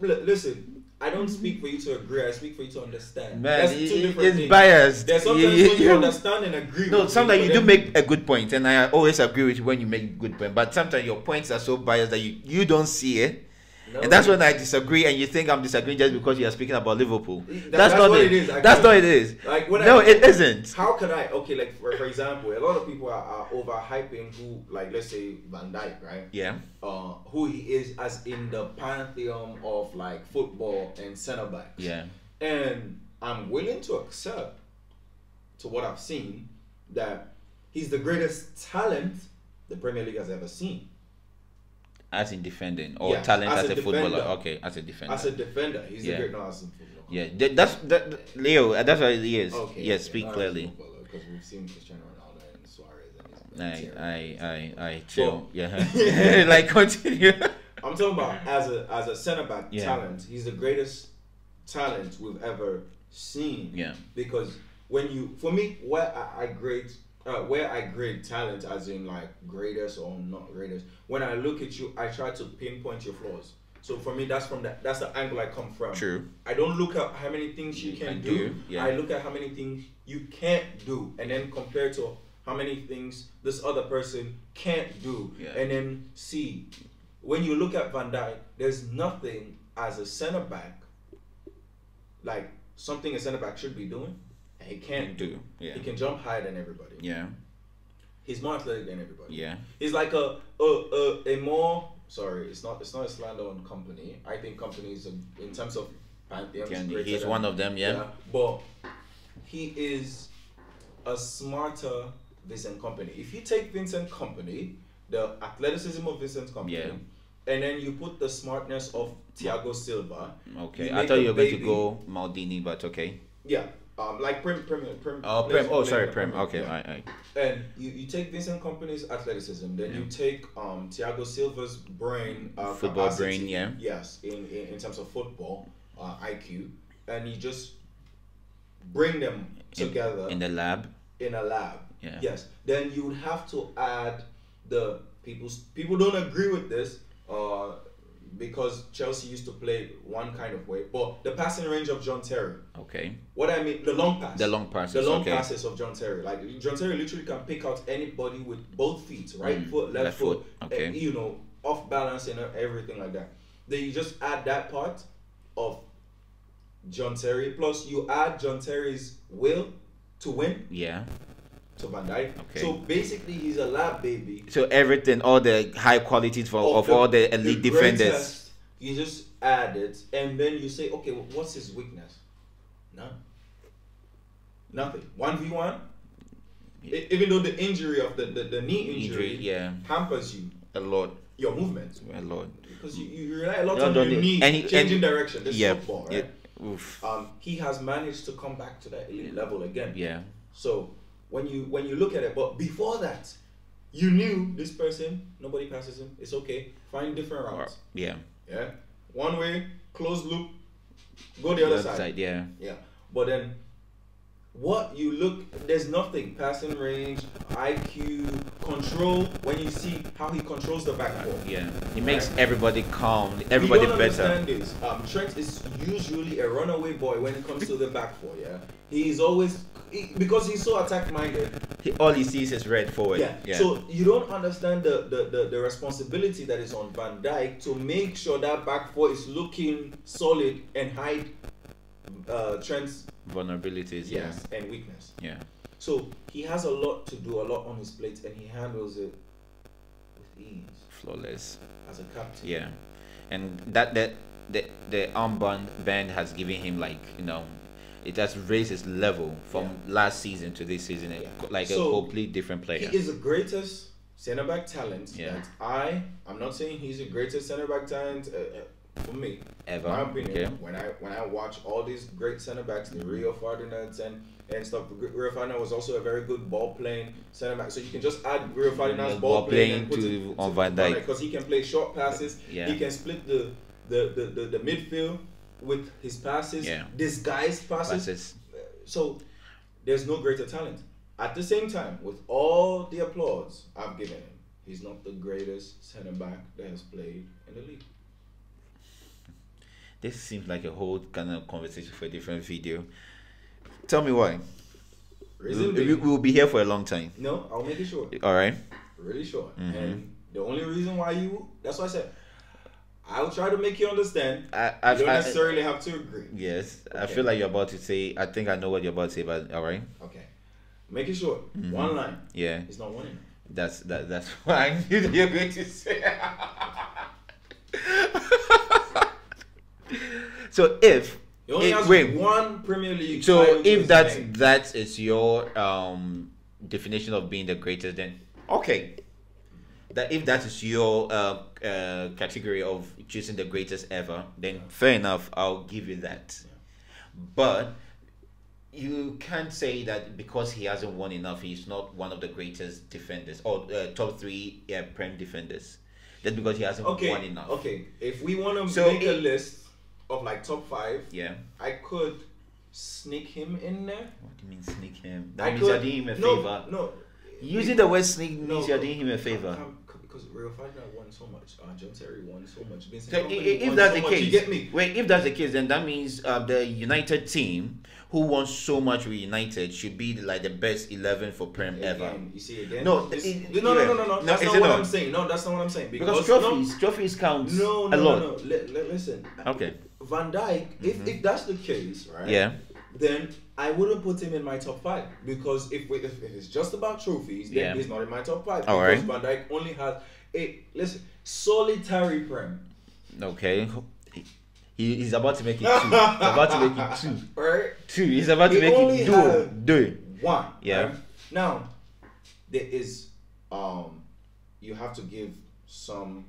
Listen. I don't speak for you to agree. I speak for you to understand. Man, it's biased. There's sometimes when you understand and agree. No, sometimes you do make a good point, and I always agree with you when you make a good point. But sometimes your points are so biased that you don't see it. No. And that's when I disagree, and you think I'm disagreeing just because you are speaking about Liverpool. That's not what it is. That's not it is. Like it isn't. How can I? Okay, like for example, a lot of people are overhyping who, like let's say Van Dijk, right? Yeah. Who he is as in the pantheon of like football and centre backs. Yeah. And I'm willing to accept, to what I've seen, that he's the greatest talent the Premier League has ever seen. As in defending or talent as a footballer? Okay, as a defender. As a defender, he's a great as a footballer. Yeah, that's Leo. That's what he is. Okay, yes, speak clearly. Because we've seen Cristiano Ronaldo and Suarez and I chill. Yeah, like continue. I'm talking about as a centre back talent. He's the greatest talent we've ever seen. Yeah. Because for me, where I grade talent as in like greatest or not greatest, when I look at you, I try to pinpoint your flaws. So for me, that's the angle I come from. True. I don't look at how many things you can do. Yeah. I look at how many things you can't do, and then compare to how many things this other person can't do, and then see. When you look at Van Dijk, there's nothing as a center back, like something a center back should be doing. He can't do. Yeah. He can jump higher than everybody. Yeah. He's more athletic than everybody. Yeah. He's like a more. Sorry, it's not a slander on Kompany. I think Kompany is in terms of pantheon. He's one of them. Yeah. But he is a smarter Vincent Kompany. If you take Vincent Kompany, the athleticism of Vincent Kompany, and then you put the smartness of Thiago Silva. Okay, I thought you were going to go Maldini, but okay. Yeah. Like Prem. Prem. Okay, yeah. And you take Vincent Kompany's athleticism, then you take Thiago Silva's brain, football capacity, brain, yeah. Yes, in terms of football IQ, and you just bring them together in the lab. In a lab, yeah. Yes. Then you would have to add the people don't agree with this. Because Chelsea used to play one kind of way, but the passing range of John Terry. Okay. What I mean, the long passes. The long passes of John Terry. Like John Terry literally can pick out anybody with both feet, right foot, left foot. Okay. Off balance and everything like that. Then you just add that part of John Terry, plus you add John Terry's will to win. Yeah. To Van Dijk. Okay. So basically, he's a lab baby. So everything, all the high qualities of all the elite defenders. You just add it, and then you say, okay, what's his weakness? None. Nothing. 1v1. Even though the injury of the knee injury, yeah, hampers you a lot, your movement a lot. because you rely a lot No, on no, your knee changing direction. This yeah, football, yeah. right? Oof. He has managed to come back to that elite level again. Yeah. So when you look at it, but before that, you knew this person, nobody passes him. It's okay. Find different routes. Yeah. Yeah. One way, closed loop, go the other side. Yeah. Yeah. But then what you look, there's nothing. Passing range, IQ, control. When you see how he controls the back four. Yeah. He makes everybody calm, everybody we don't better. Understand this. Trent is usually a runaway boy when it comes to the back four. Yeah. He is always because he's so attack minded. All he sees is red forward. Yeah. So you don't understand the responsibility that is on Van Dijk to make sure that back four is looking solid and hide Trent's vulnerabilities. yes, and weakness. Yeah. So he has a lot to do, a lot on his plate, and he handles it with ease. Flawless. As a captain. Yeah. And the armband band has given him, like, you know, it has raised his level from last season to this season, like so, a complete different player. He is the greatest centre back talent that I'm not saying he's the greatest centre back talent for me. Ever. My opinion. Okay. When I watch all these great centre backs, the Rio Ferdinands and stuff, Rio Ferdinand was also a very good ball playing centre back. So you can just add Rio Ferdinand's ball playing and put to on Van Dijk because he can play short passes. Yeah. He can split the midfield with his passes, disguised passes. So there's no greater talent. At the same time, with all the applause I've given him, he's not the greatest centre back that has played in the league. This seems like a whole kind of conversation for a different video. Tell me why. We'll be here for a long time. No, I'll make it short. All right. Really short. Mm-hmm. And the only reason why that's why I said, I'll try to make you understand. You don't necessarily have to agree. Yes. Okay. I feel like you're about to say, I think I know what you're about to say, but all right. Okay. Make it short. Mm-hmm. One line. Yeah. It's not one enough. That's what I knew that you're going to say. So if he only has one Premier League. So if that is your definition of being the greatest, then okay. That if that is your category of choosing the greatest ever, then fair enough, I'll give you that. Yeah. But you can't say that because he hasn't won enough, he's not one of the greatest defenders or top 3 Prem defenders. That's because he hasn't won enough. Okay, if we want to make a list of like top 5, I could sneak him in there. What do you mean sneak him? That means you're doing him a favor. No. Using the word sneak means you're doing him a favor. Because Rio Ferdinand won so much, John Terry won so much. So if that's the case, you get me? Wait, if that's the case, then that means the United team who won so much with United should be like the best 11 for Prem ever. You see again? No, no. That's not what I'm saying. No, that's not what I'm saying. Because trophies count a lot. No. Listen. Okay. Van Dijk, if that's the case, right? Yeah. Then I wouldn't put him in my top 5 because if it's just about trophies, then he's not in my top 5 because Van Dijk only has solitary Prem. Okay. He's about to make it 2. He's about to make it 2. Right? 2. He's about to make it do. 1. Yeah. Right? Now, there is you have to give some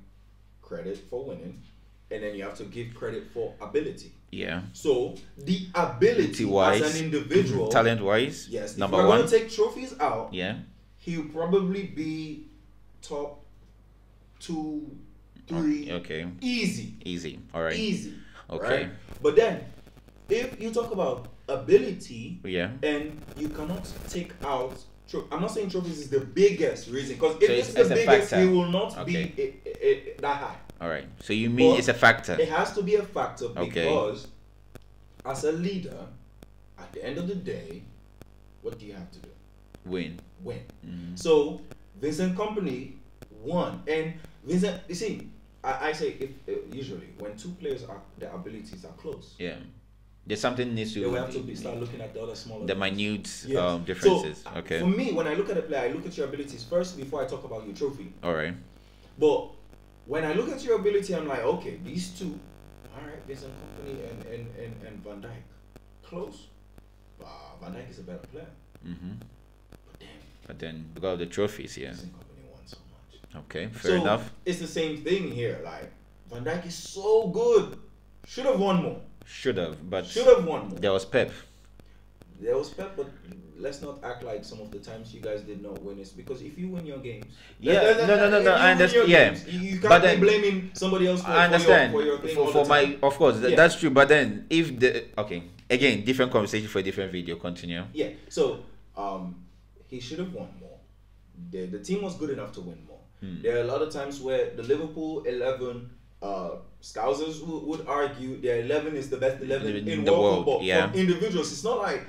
credit for winning, and then you have to give credit for ability. Yeah. So the ability wise, as an individual, talent wise, yes. Number if we're 1. going to take trophies out, he'll probably be top 2, 3. Okay. Easy. All right. Easy. Okay. Right? But then, if you talk about ability, and you cannot take out. I'm not saying trophies is the biggest reason because if it's the biggest, he will not be that high. All right. So you mean it's a factor? It has to be a factor because as a leader, at the end of the day, what do you have to do? Win. Mm-hmm. So Vincent Kompany won, and Vincent. You see, I say if usually when two players their abilities are close. Yeah. There's something needs to. They will have to start looking at the other smaller. The minute differences. So, for me, when I look at a player, I look at your abilities first before I talk about your trophy. All right. But when I look at your ability, I'm like, okay, these two, all right, Vincent Kompany and Van Dijk, close. Van Dijk is a better player. Mm-hmm. But then But then we got the trophies, yeah. This company won so much. Okay, fair enough. It's the same thing here. Like Van Dijk is so good. Should have won more. Should have, but Should have won more. there was Pep. There was Pep, but let's not act like some of the times you guys did not win. It's because if you win your games, Yeah, no. I understand. Yeah, you can't but be then blaming somebody else for, I understand for your thing. for, all for the my, time. of course, Yeah. that's true. But then if the okay, again, different conversation for a different video. Continue. Yeah, so he should have won more. The team was good enough to win more. There are a lot of times where the Liverpool 11 Scousers would argue their 11 is the best 11 in the world world, football. yeah. From individuals, it's not like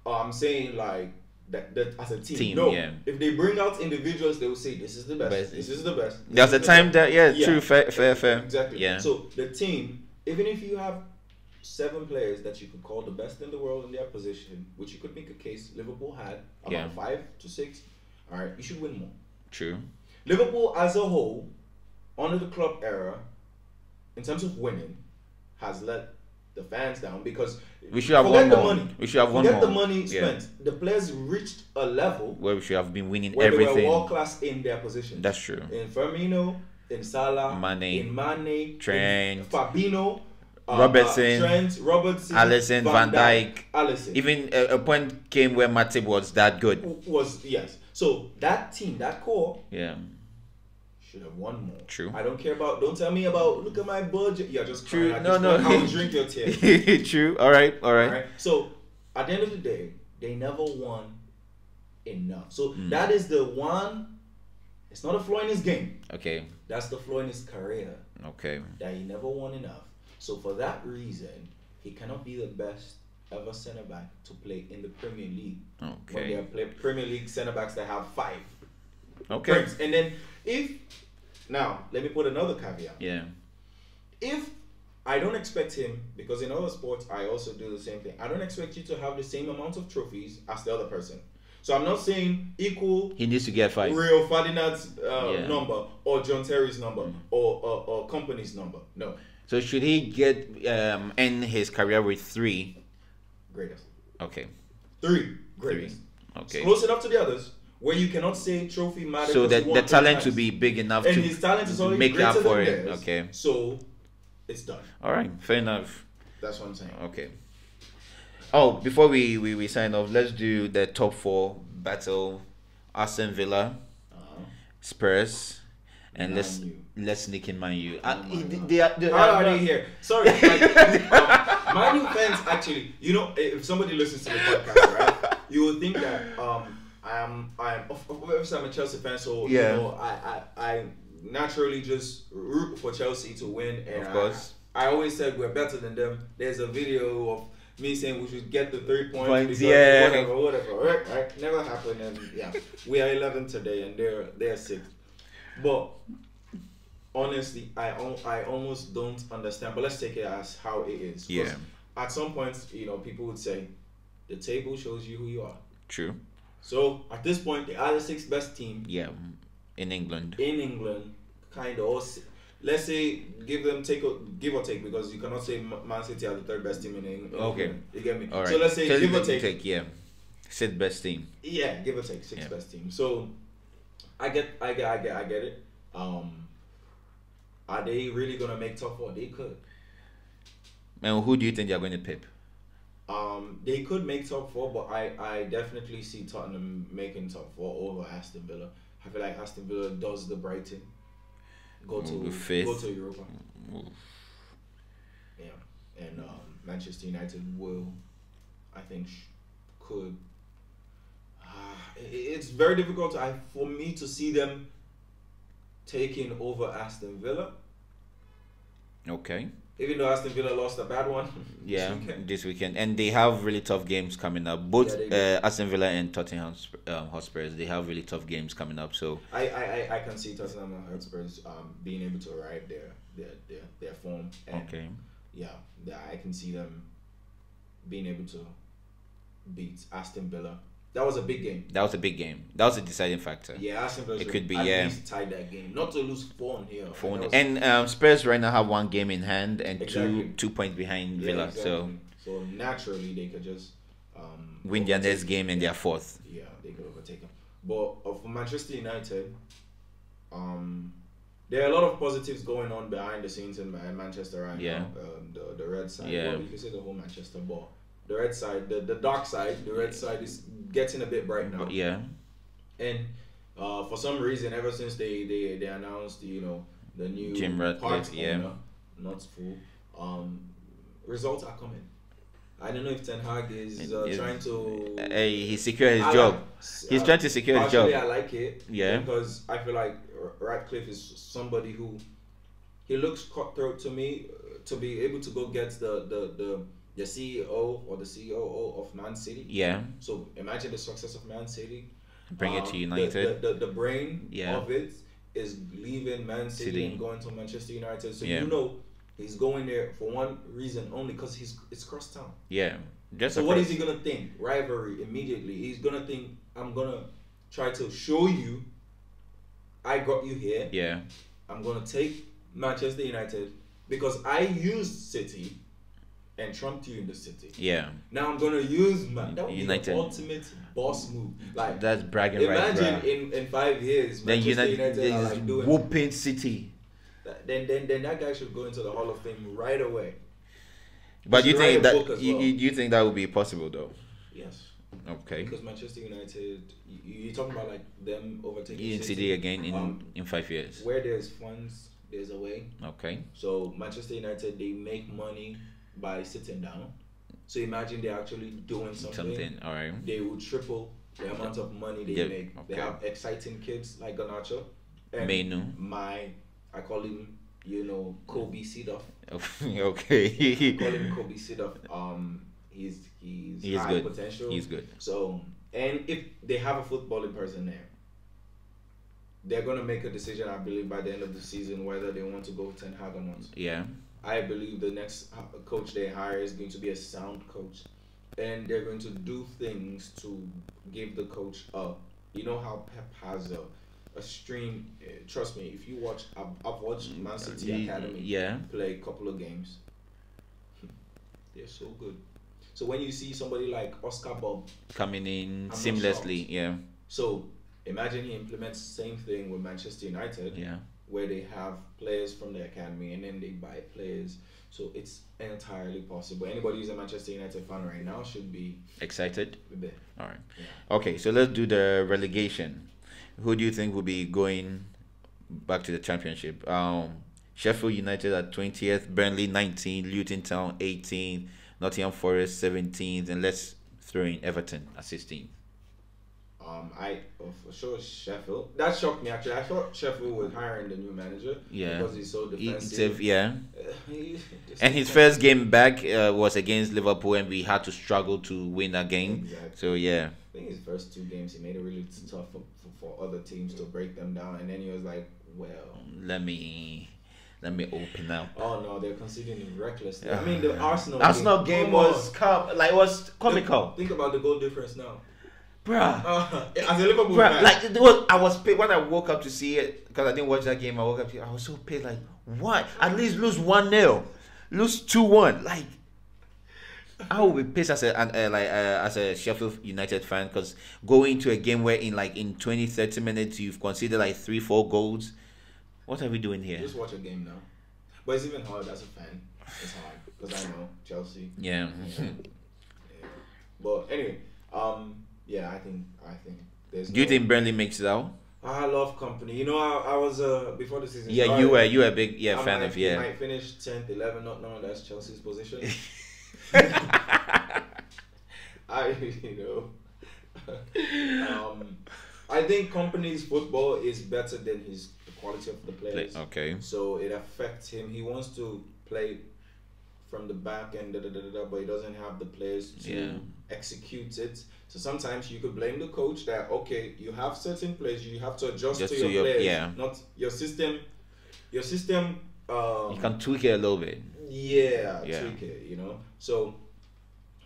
I'm saying like that as a team. No, yeah. if they bring out individuals, they will say this is the best. This is the best. There's a time that true, fair. Exactly. Yeah. So the team, even if you have 7 players that you could call the best in the world in their position, which you could make a case Liverpool had about 5 to 6. All right, you should win more. True. Liverpool as a whole, under the club era, in terms of winning, has let the fans down because we should have forget won the more. money. We should have won Forget more. the money spent. The players reached a level Where we should have been winning where they everything. were world class in their position. That's true. In Firmino, in Salah, in Mane, Trent, in Fabinho, Robertson, Trent, Robertson, Alisson, Van Dijk. Alisson. Even a point came where Matip was that good. Yes. So that team, that core, Yeah. should have won more. True. I don't care about. Don't tell me about. Look at my budget. You're just True. crying. No. I will drink your tears. True. All right. Alright. So at the end of the day, they never won enough. So that is the one. It's not a flaw in his game. Okay. That's the flaw in his career. Okay. That he never won enough. So for that reason, he cannot be the best ever centre back to play in the Premier League. When Okay. there are Premier League centre backs that have 5. Okay. Friends. And then now let me put another caveat. Yeah. If I don't expect him, because in other sports I also do the same thing. I don't expect you to have the same amount of trophies as the other person. So I'm not saying equal He needs to get 5. Rio Ferdinand's Yeah. number or John Terry's number or company's number. No, So should he get end his career with 3? greatest. Okay. 3 greatest. Okay. Close enough to the others where you cannot say trophy matters. So because that he the won 3 talent times. to be big enough and to his talent is already make greater up for than it. theirs. Okay. So it's done. All right. Fair enough. That's what I'm saying. Okay. Oh, before we sign off, let's do the top 4 battle: Aston Villa, Spurs, and let's sneak in Man U. How are they here? Sorry, Man U fans actually. You know, if somebody listens to the podcast, right, you will think that I'm obviously I'm a Chelsea fan, so you know I naturally just root for Chelsea to win, and of course. I always said we're better than them. There's a video of me saying we should get the 3 points. Yeah. Whatever. Right? Never happened, and yeah, we are 11th today, and they're 6th. But honestly, I almost don't understand. But let's take it as how it is. 'Cause Yeah. At some points, you know, people would say the table shows you who you are. True. So at this point, they are the 6th best team Yeah. In England. kind of. Let's say give or take, because you cannot say Man City are the 3rd best team in England. Okay. You get me? All right. So let's say give or take. Yeah. 6th best team. Yeah, give or take, 6th best team. So I get it. Are they really gonna make top 4? They could. And who do you think they're going to pick? They could make top 4, but I definitely see Tottenham making top 4 over Aston Villa. I feel like Aston Villa does the Brighton. Go to Europa. Yeah, and Manchester United will, I think, could. It's very difficult for me to see them taking over Aston Villa. Okay. Even though Aston Villa lost a bad one. this weekend. And they have really tough games coming up. Both Aston Villa and Tottenham Hotspurs, they have really tough games coming up. So I can see Tottenham Hotspurs being able to ride their form. And okay. Yeah, I can see them being able to beat Aston Villa. That was a big game. That was a big game. That was a deciding factor. Yeah, Aston Villa could be at least tie that game. Not to lose 4 here. And Spurs right now have 1 game in hand and Exactly. 2 points behind Villa. Exactly. So naturally they could just win their next game and they're 4th. Yeah, they could overtake But for Manchester United, um, there are a lot of positives going on behind the scenes in Manchester right Yeah. now. The red side, Yeah. well, you can say the whole Manchester, but the red side, the dark side, the red side is getting a bit bright now. Yeah. And for some reason, ever since they announced, the new Jim Ratcliffe, part yeah. owner, not full, results are coming. I don't know if Ten Hag is trying to. He secured his job. He's trying to secure his job. Actually, I like it. Yeah. Because I feel like Ratcliffe is somebody who he looks cutthroat to me to be able to go get the CEO or the COO of Man City. Yeah. So imagine the success of Man City. Bring it to United. The brain Yeah. of it is leaving Man City and going to Manchester United. So Yeah. he's going there for one reason only, because it's cross town. Yeah. Just So what is he gonna think? Rivalry immediately. He's gonna think, I'm gonna try to show you I got you here. Yeah. I'm gonna take Manchester United because I used City and trumped you in the city. Yeah. Now I'm gonna use that would United. be the ultimate boss move. Like, That's bragging right. imagine in 5 years Then Manchester United United are is like doing whooping City. then that guy should go into the Hall of Fame right away. But He you should write think a that book as well. you think that would be possible though? Yes. Okay. Because Manchester United, you're talking about like them overtaking In City again in 5 years. Where there's funds, there's a way. Okay. So Manchester United, they make money by sitting down. So imagine they're actually doing something. All right. They will triple the amount of money they Yep, make. They okay. have exciting kids like Garnacho. And Menu. I call him, Kobe Seedorf. Okay. Call him Kobe Seedorf. He's high good. potential. He's good. So, and if they have a footballing person there, they're gonna make a decision, I believe, by the end of the season whether they want to go with Ten Hag or not. Yeah. I believe the next coach they hire is going to be a sound coach, and they're going to do things to give the coach a. You know how Pep has a stream. Trust me, if you watch, I've watched Man City Academy play a couple of games. They're so good. So when you see somebody like Oscar Bob coming in I'm seamlessly, not yeah. So imagine he implements the same thing with Manchester United, Yeah. where they have players from the academy and then they buy players. So it's entirely possible. Anybody who's a Manchester United fan right now should be Excited? there. All right. Yeah. Okay, so let's do the relegation. Who do you think will be going back to the championship? Sheffield United at 20th, Burnley 19th, Luton Town 18th, Nottingham Forest 17th, and let's throw in Everton at 16th. For sure Sheffield. That shocked me actually. I thought Sheffield was hiring the new manager. Yeah. Because he's so defensive. Yeah. And his first game back was against Liverpool, and we had to struggle to win that game. Exactly. So yeah. I think his first 2 games he made it really tough for other teams to break them down, and then he was like, well, Let me open up. oh no, they're conceding recklessly. I mean, the Arsenal game come was was on. comical. Think about the goal difference now. Bruh. As a Liverpool Bruh, fan, like I was paid when I woke up to see it because I didn't watch that game. I woke up, I was so paid. Like, what? At least lose 1-0, lose 2-1. Like, I will be pissed as a Sheffield United fan because going to a game where in 20-30 minutes you've conceded like 3-4 goals. What are we doing here? just watch a game now. But it's even hard as a fan. It's hard because I know Chelsea. Yeah. Yeah. But anyway, yeah, I think there's. Do you think Burnley makes it out? I love company. You know, I was before the season. Yeah, started, you were a big I fan might, of He might finish 10th, 11th, not knowing that's Chelsea's position. I think company's football is better than the quality of the players. Okay. So it affects him. He wants to play from the back and but he doesn't have the players to execute it. So sometimes you could blame the coach that you have certain players, you have to adjust to your players, not your system. Your system. You can tweak it a little bit. Yeah, tweak it. So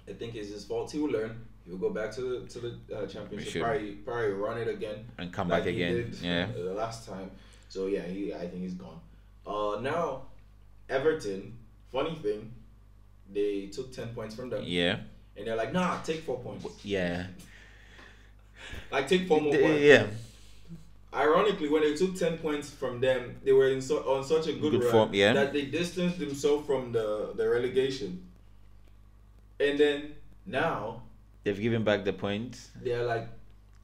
I think it's his fault. He will learn. He'll go back to the championship. Probably run it again and come back again. The last time. So yeah, I think he's gone. Now Everton. Funny thing, they took 10 points from them. Yeah. And they're like, nah, take 4 points. Yeah. Like take form of work. Yeah. Ironically, when they took 10 points from them, they were on such a good run form, yeah. that they distanced themselves from the relegation. And then now they've given back the points. They're like,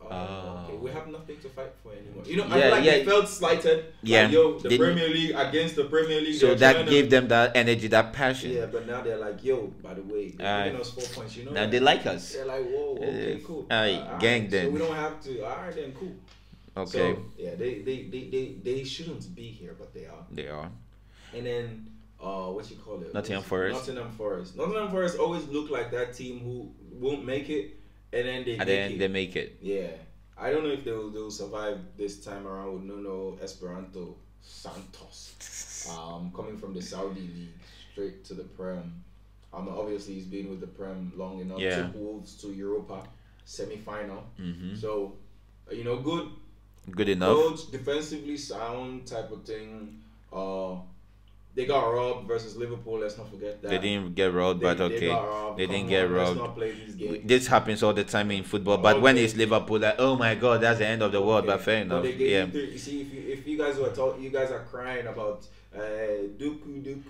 okay, we have nothing to fight for anymore. You know, Yeah, I feel like yeah. they felt slighted. Yeah. Like, yo, the Premier League against the Premier League. So that gave them that energy, that passion. Yeah, but now they're like, yo, by the way, they're giving us 4 points. You know, now that? they like us. They're like, whoa, okay, cool. Gang right, then. So we don't have to. All right, then, cool. Okay. So yeah, they shouldn't be here, but they are. They are. And then what you call it? Nottingham Forest. Nottingham Forest. Nottingham Forest always look like that team who won't make it, and then they make it. Yeah, I don't know if they'll survive this time around with Nuno Esperanto Santos, coming from the Saudi league straight to the Prem. Obviously he's been with the Prem long enough. Yeah. Took Wolves to Europa semi-final. Mm-hmm. So, good. Good enough. Coach, defensively sound type of thing. They got robbed versus Liverpool. Let's not forget that. They didn't get robbed, but okay. They didn't get robbed. Let's not play these games. This happens all the time in football, but when it's Liverpool, like, oh my God, that's the end of the world. But fair enough. But you see, if you guys were talking, you guys are crying about Duku.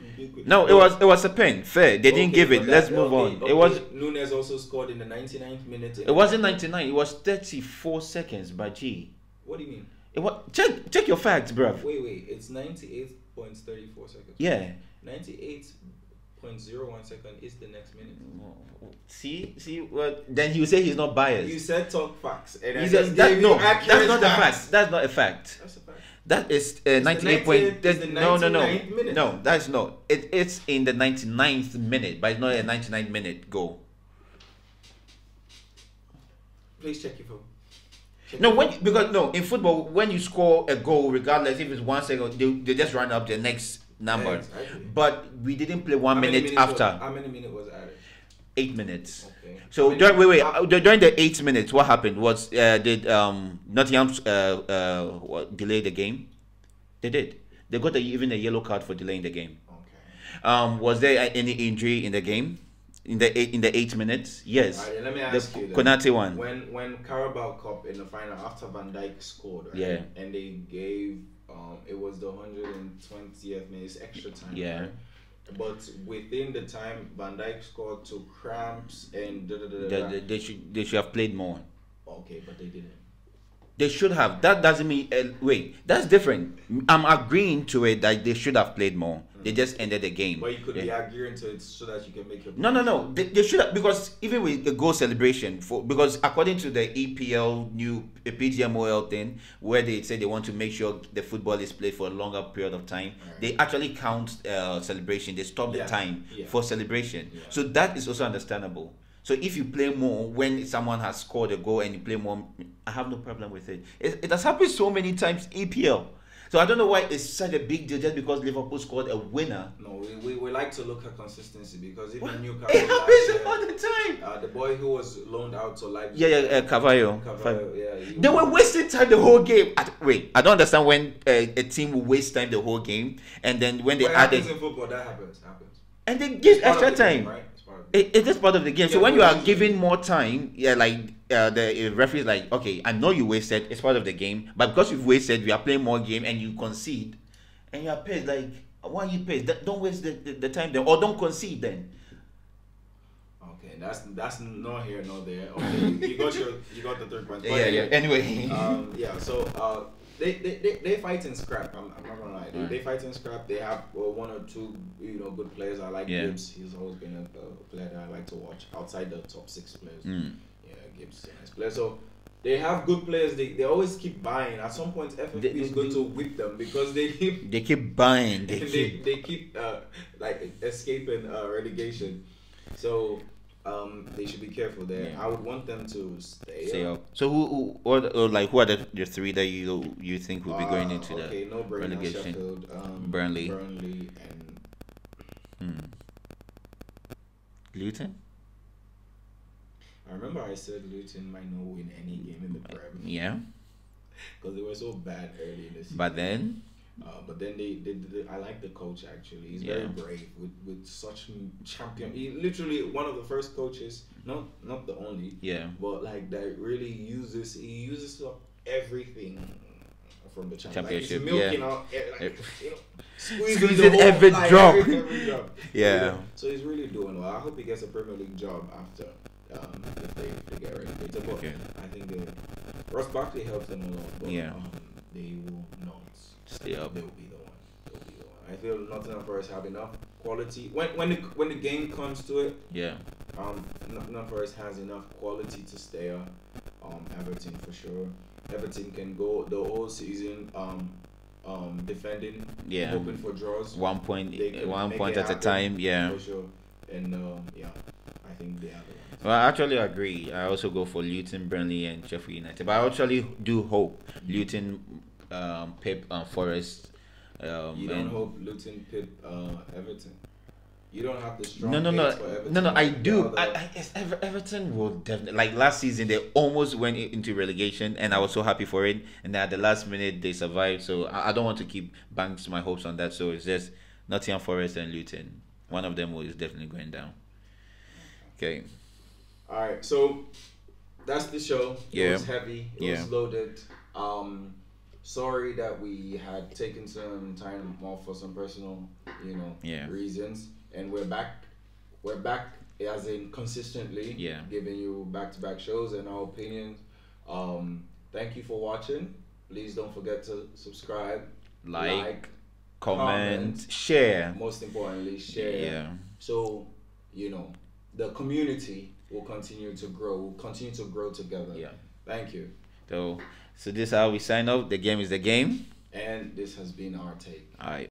No, it was a pen. Fair. They didn't give it. Let's move on. Okay. It was. Nunes also scored in the 99th minute. It wasn't 99. It was 34 seconds by G. What do you mean? It was check your facts, bruv. Wait. It's 98.34 seconds. Yeah. 98.01 second is the next minute. See what? Then you say he's not biased. You said talk facts. And That's not a fact. That's not a fact. That's a fact. That is 98 point. No. 99th minute. No, that's not. It's in the 99th minute, but it's not a 99-minute goal. Please check your phone. In football, when you score a goal, regardless if it's 1 second, they just run up the next number. Yeah, exactly. But we didn't play 1 minute after. How many minutes was added? 8 minutes. Okay. So during the 8 minutes, what happened was did Nottingham delay the game? They did. They got even a yellow card for delaying the game. Okay. Was there any injury in the game? In the 8 minutes? Yes. Right, let me ask you. Konate one. When Carabao Cup in the final after Van Dijk scored, right? Yeah. And they gave it was the 120th minute extra time. Yeah. Right? But within the time, Van Dijk scored to cramps and They should have played more. Okay, but they didn't. They should have. That doesn't mean wait. That's different. I'm agreeing to it that they should have played more. They just ended the game. But you could be agreeing to it so that you can make your point. No. They should have, because even with the goal celebration, because according to the EPL new PGMOL thing, where they say they want to make sure the football is played for a longer period of time, right, they actually count celebration. They stop the time for celebration. Yeah. So that is also understandable. So if you play more when someone has scored a goal and you play more, I have no problem with it. It has happened so many times EPL. So I don't know why it's such a big deal just because Liverpool scored a winner. No, we like to look at consistency, because even Newcastle, it happens all the time. The boy who was loaned out to Leipzig. Yeah, Carvalho. Yeah, they were wasting time the whole game. I don't understand when a team will waste time the whole game, and then when they added in football, that happens. And they give extra time. Game, right? It is part of the game. Yeah, so when you are giving more time, the referee is like, okay, I know you wasted. It's part of the game, but because you've wasted, we are playing more game, and you concede, and you are paid. Like, why are you paid? Don't waste the time then, or don't concede then. Okay, that's not here nor there. Okay, you got the third point. But yeah. Anyway. So they fight in scrap. I'm not gonna lie. They fight in scrap. They have one or two good players. I like Gibbs. He's always been a player that I like to watch outside the top 6 players. Yeah, Gibbs is a nice player. So they have good players. They always keep buying. At some point, FFP is going to whip them because they keep buying. They keep escaping relegation. So they should be careful there. Yeah. I would want them to stay up. So who are the 3 that you think will be going into the relegation? Sheffield, Burnley and Luton. I remember I said Luton might not win any game in the Prem. Yeah. Because they were so bad early in the season. But then But then I like the coach actually. He's Yeah. very brave with such champion. He literally one of the first coaches, not the only, Yeah. but like that really uses he uses up everything from the Championship, Like he's milking yeah. out, like, you know, Squeezing the whole, every like, drop. every drop. Yeah. You know? So he's really doing well. I hope he gets a Premier League job after if they get relegated. But Okay. I think Ross Barkley helps them a lot. But, Yeah. they will not Stay up. They will be the one. They'll be the one. I feel Nottingham Forest have enough quality when the game comes to it. Yeah. Nottingham Forest has enough quality to stay up. Everton for sure. Everton can go the whole season defending, Yeah. hoping for draws. One point, They can one make point it at a happen, time. Yeah. for sure. And yeah, I think they are the ones. Well, I actually agree. I also go for Luton, Burnley, and Sheffield United. But I actually do hope Luton, Pep, Forest. You don't and hope Luton pit Everton. You don't have the strong. no, case for Everton. no. I like do. the other- Everton will definitely, like last season they almost went into relegation, and I was so happy for it. And at the last minute they survived. So I don't want to keep banks my hopes on that. So it's just Nottingham Forest and Luton. One of them is definitely going down. Okay. All right, so that's the show. It Yeah. was heavy. It Yeah. was loaded. Sorry that we had taken some time off for some personal, Yeah. reasons, and we're back. We're back as in consistently. Yeah. Giving you back-to-back shows and our opinions. Thank you for watching. Please don't forget to subscribe, Like, comment, share. most importantly, share. Yeah. So, the community will continue to grow. We'll continue to grow together. Yeah. Thank you. So this is how we sign off. The game is the game. And this has been our take. All right.